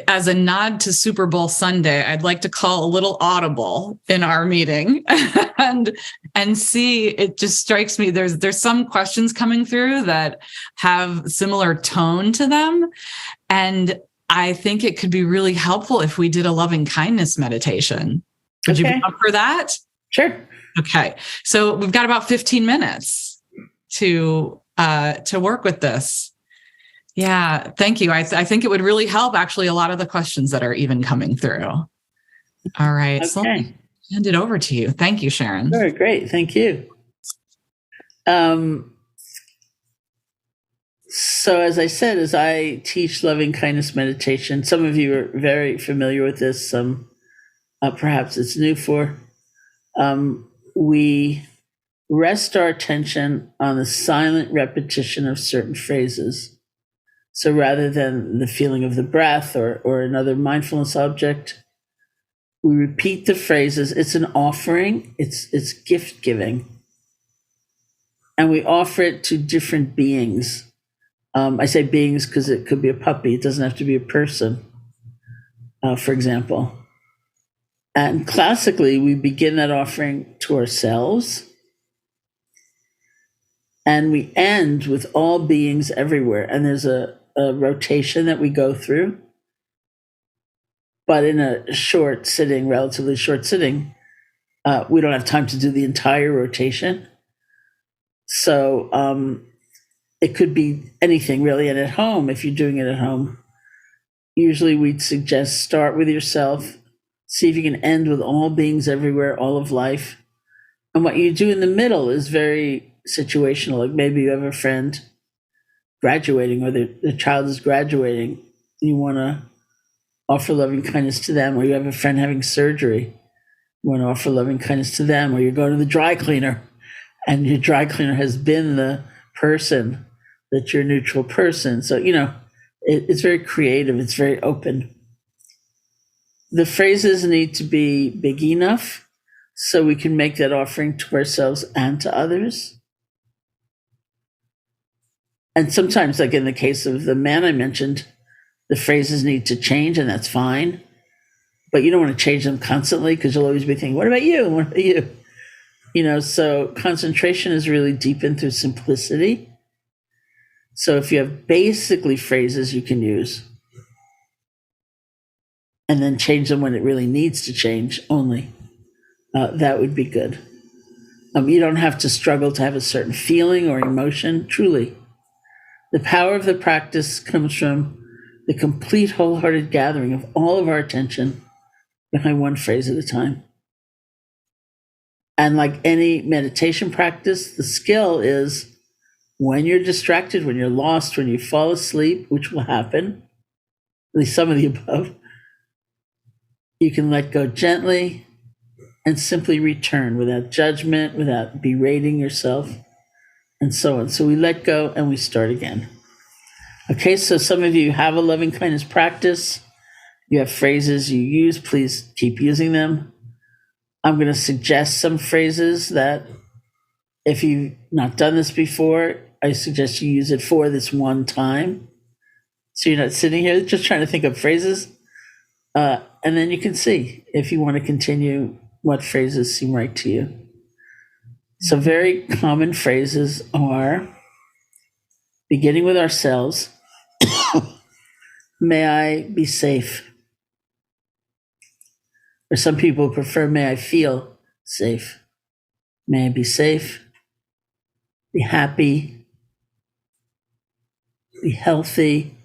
Speaker 1: as a nod to Super Bowl Sunday, I'd like to call a little audible in our meeting and see, it just strikes me there's some questions coming through that have similar tone to them. And I think it could be really helpful if we did a loving kindness meditation. Would you be up for that?
Speaker 2: Sure.
Speaker 1: Okay. So we've got about 15 minutes to work with this. Yeah, thank you. I think it would really help, actually, a lot of the questions that are even coming through. All right. Okay. So let me hand it over to you. Thank you, Sharon.
Speaker 2: All right, great. Thank you. So as I said, as I teach loving kindness meditation, some of you are very familiar with this. Some perhaps it's new for. We rest our attention on the silent repetition of certain phrases. So rather than the feeling of the breath or another mindfulness object, we repeat the phrases. It's an offering. It's gift giving. And we offer it to different beings. I say beings because it could be a puppy. It doesn't have to be a person, for example. And classically, we begin that offering to ourselves. And we end with all beings everywhere. And there's a rotation that we go through. But in a short sitting, relatively short sitting, we don't have time to do the entire rotation. So it could be anything really. And at home, if you're doing it at home, usually we'd suggest start with yourself, see if you can end with all beings everywhere, all of life. And what you do in the middle is very situational. Like maybe you have a friend graduating, or the child is graduating. You want to offer loving kindness to them, or you have a friend having surgery. You want to offer loving kindness to them, or you're going to the dry cleaner and your dry cleaner has been the person that you're a neutral person. So, it's very creative. It's very open. The phrases need to be big enough so we can make that offering to ourselves and to others. And sometimes, like in the case of the man I mentioned, the phrases need to change, and that's fine. But you don't want to change them constantly because you'll always be thinking, what about you? What about you? So concentration is really deepened through simplicity. So if you have basically phrases you can use, and then change them when it really needs to change only, that would be good. You don't have to struggle to have a certain feeling or emotion, truly. The power of the practice comes from the complete wholehearted gathering of all of our attention behind one phrase at a time. And like any meditation practice, the skill is when you're distracted, when you're lost, when you fall asleep, which will happen, at least some of the above, you can let go gently and simply return without judgment, without berating yourself, and so on. So we let go and we start again. Okay, so some of you have a loving kindness practice. You have phrases you use. Please keep using them. I'm going to suggest some phrases that if you've not done this before, I suggest you use it for this one time. So you're not sitting here just trying to think of phrases. And then you can see if you want to continue what phrases seem right to you. So very common phrases are, beginning with ourselves, may I be safe. Or some people prefer, may I feel safe. May I be safe, be happy, be healthy,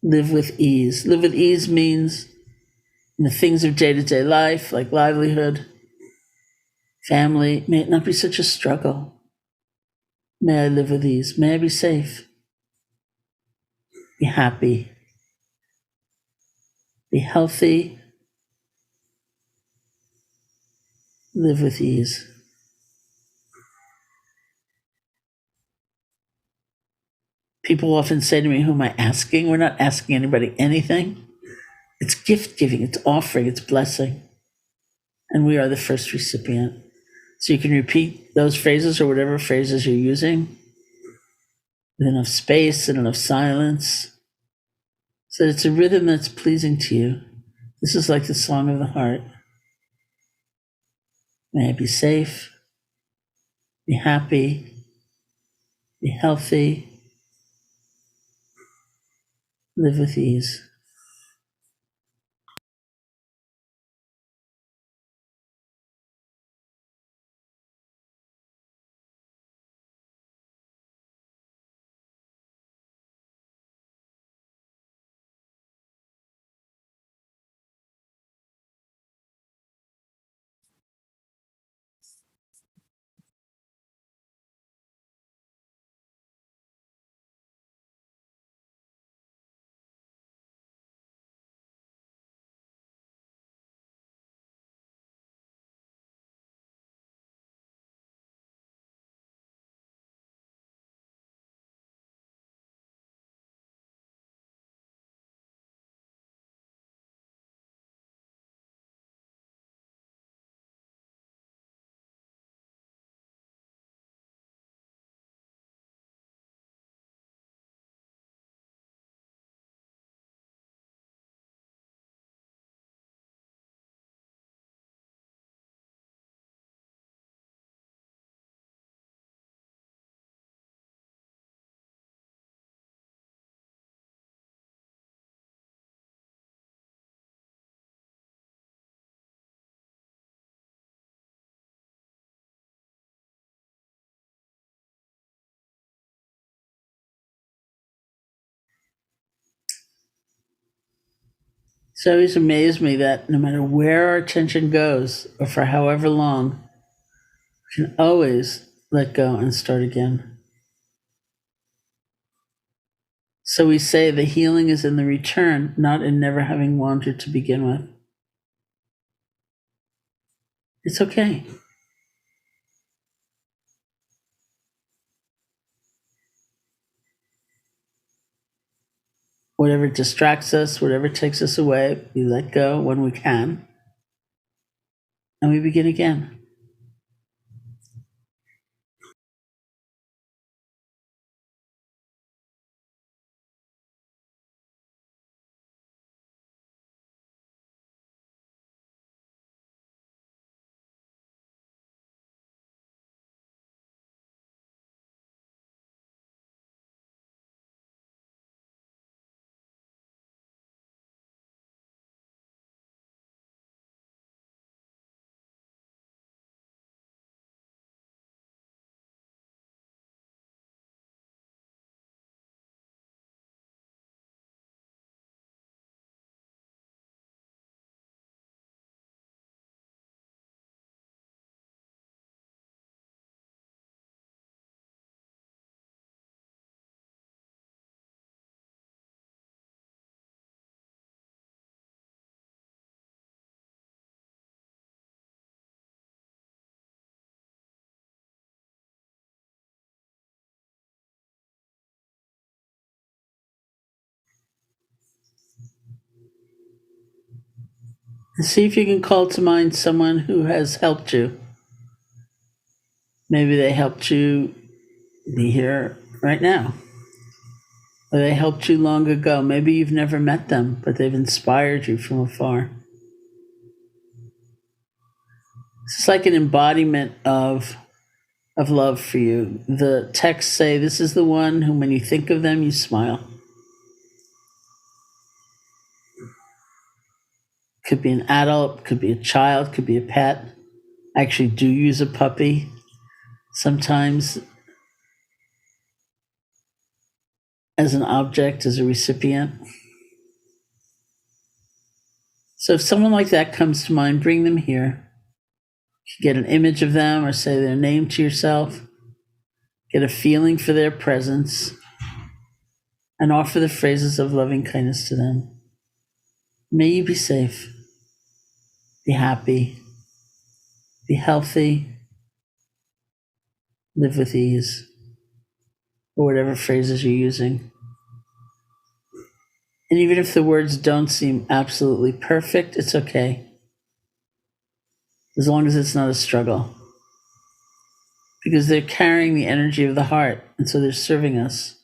Speaker 2: live with ease. Live with ease means in the things of day-to-day life, like livelihood, family, may it not be such a struggle. May I live with ease. May I be safe, be happy, be healthy, live with ease. People often say to me, who am I asking? We're not asking anybody anything. It's gift giving, it's offering, it's blessing. And we are the first recipient. So you can repeat those phrases or whatever phrases you're using with enough space and enough silence, so that it's a rhythm that's pleasing to you. This is like the song of the heart. May I be safe, be happy, be healthy, live with ease. It's always amazed me that no matter where our attention goes, or for however long, we can always let go and start again. So we say the healing is in the return, not in never having wandered to begin with. It's okay. Whatever distracts us, whatever takes us away, we let go when we can, and we begin again. And see if you can call to mind someone who has helped you. Maybe they helped you be here right now, or they helped you long ago. Maybe you've never met them, but they've inspired you from afar. It's like an embodiment of love for you. The texts say, this is the one whom when you think of them, you smile. Could be an adult, could be a child, could be a pet. I actually do use a puppy sometimes as an object, as a recipient. So if someone like that comes to mind, bring them here. Get an image of them or say their name to yourself. Get a feeling for their presence and offer the phrases of loving kindness to them. May you be safe, be happy, be healthy, live with ease, or whatever phrases you're using. And even if the words don't seem absolutely perfect, it's okay, as long as it's not a struggle. Because they're carrying the energy of the heart, and so they're serving us.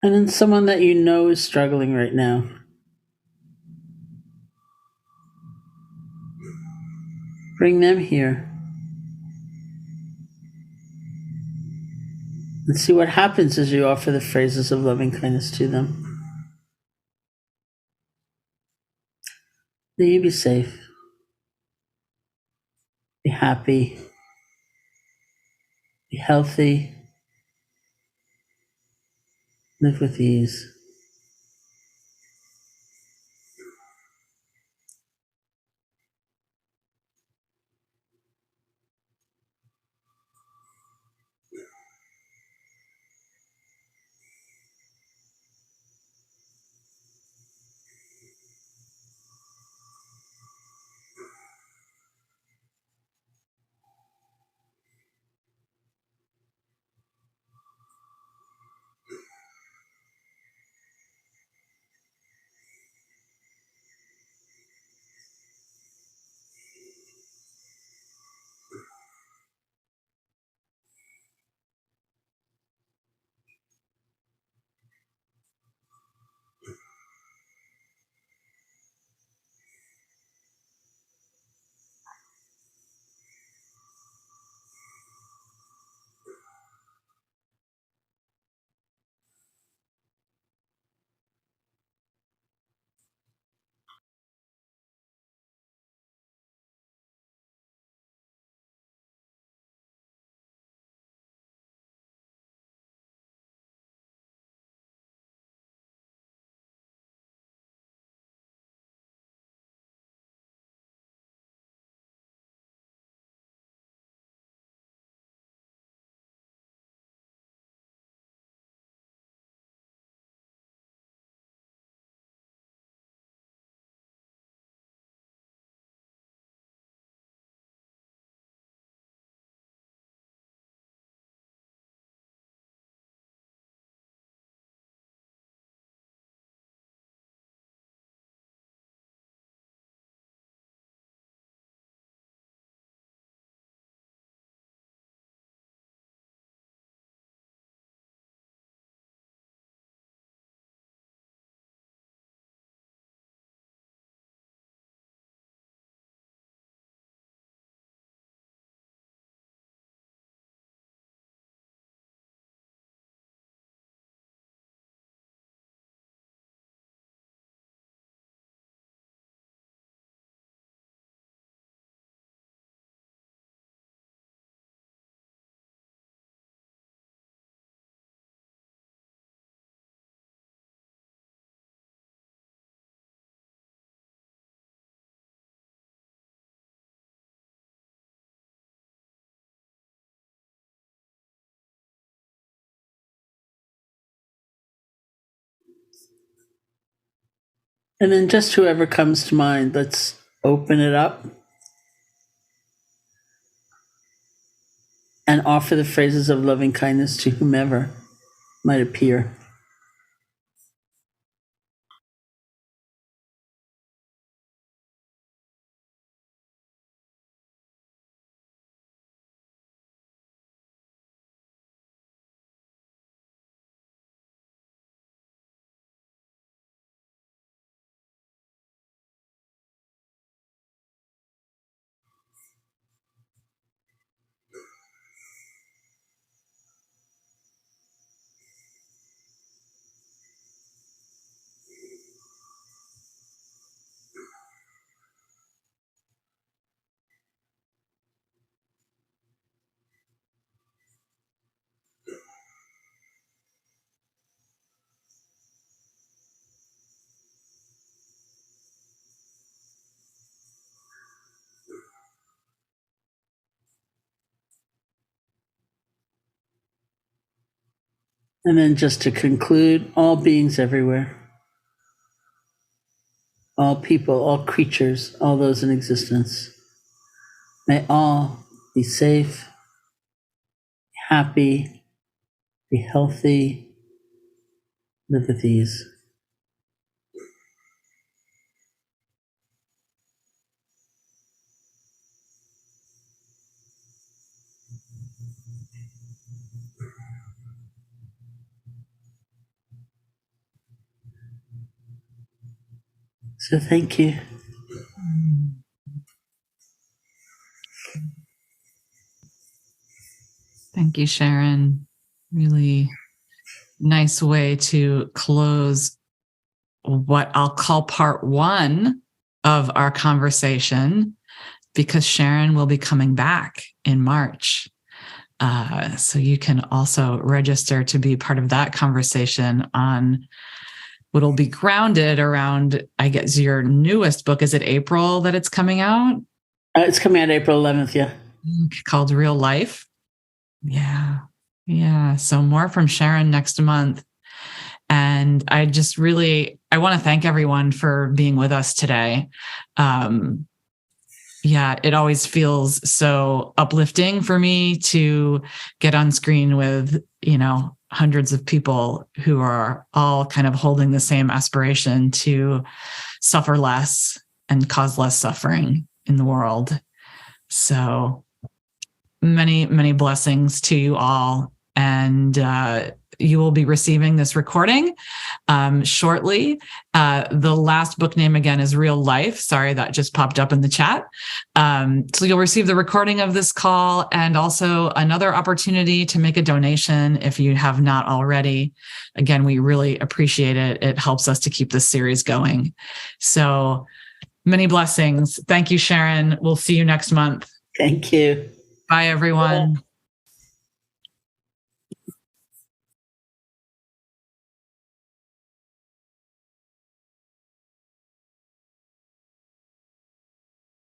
Speaker 2: And then someone that you know is struggling right now. Bring them here. And see what happens as you offer the phrases of loving kindness to them. May you be safe, be happy, be healthy, live with ease. And then just whoever comes to mind, let's open it up and offer the phrases of loving kindness to whomever might appear. And then just to conclude, all beings everywhere, all people, all creatures, all those in existence, may all be safe, happy, be healthy, live with ease. So thank you.
Speaker 1: Thank you, Sharon. Really nice way to close what I'll call part one of our conversation, because Sharon will be coming back in March. So you can also register to be part of that conversation on what'll be grounded around, I guess, your newest book. Is it April that it's coming out?
Speaker 2: It's coming out April 11th, yeah.
Speaker 1: Called Real Life. Yeah. Yeah. So more from Sharon next month. And I want to thank everyone for being with us today. It always feels so uplifting for me to get on screen with, hundreds of people who are all kind of holding the same aspiration to suffer less and cause less suffering in the world. So many, many blessings to you all. And you will be receiving this recording shortly. The last book name again is Real Life. Sorry, that just popped up in the chat. So you'll receive the recording of this call and also another opportunity to make a donation if you have not already. Again, we really appreciate it. It helps us to keep this series going. So many blessings. Thank you, Sharon. We'll see you next month.
Speaker 2: Thank you.
Speaker 1: Bye, everyone.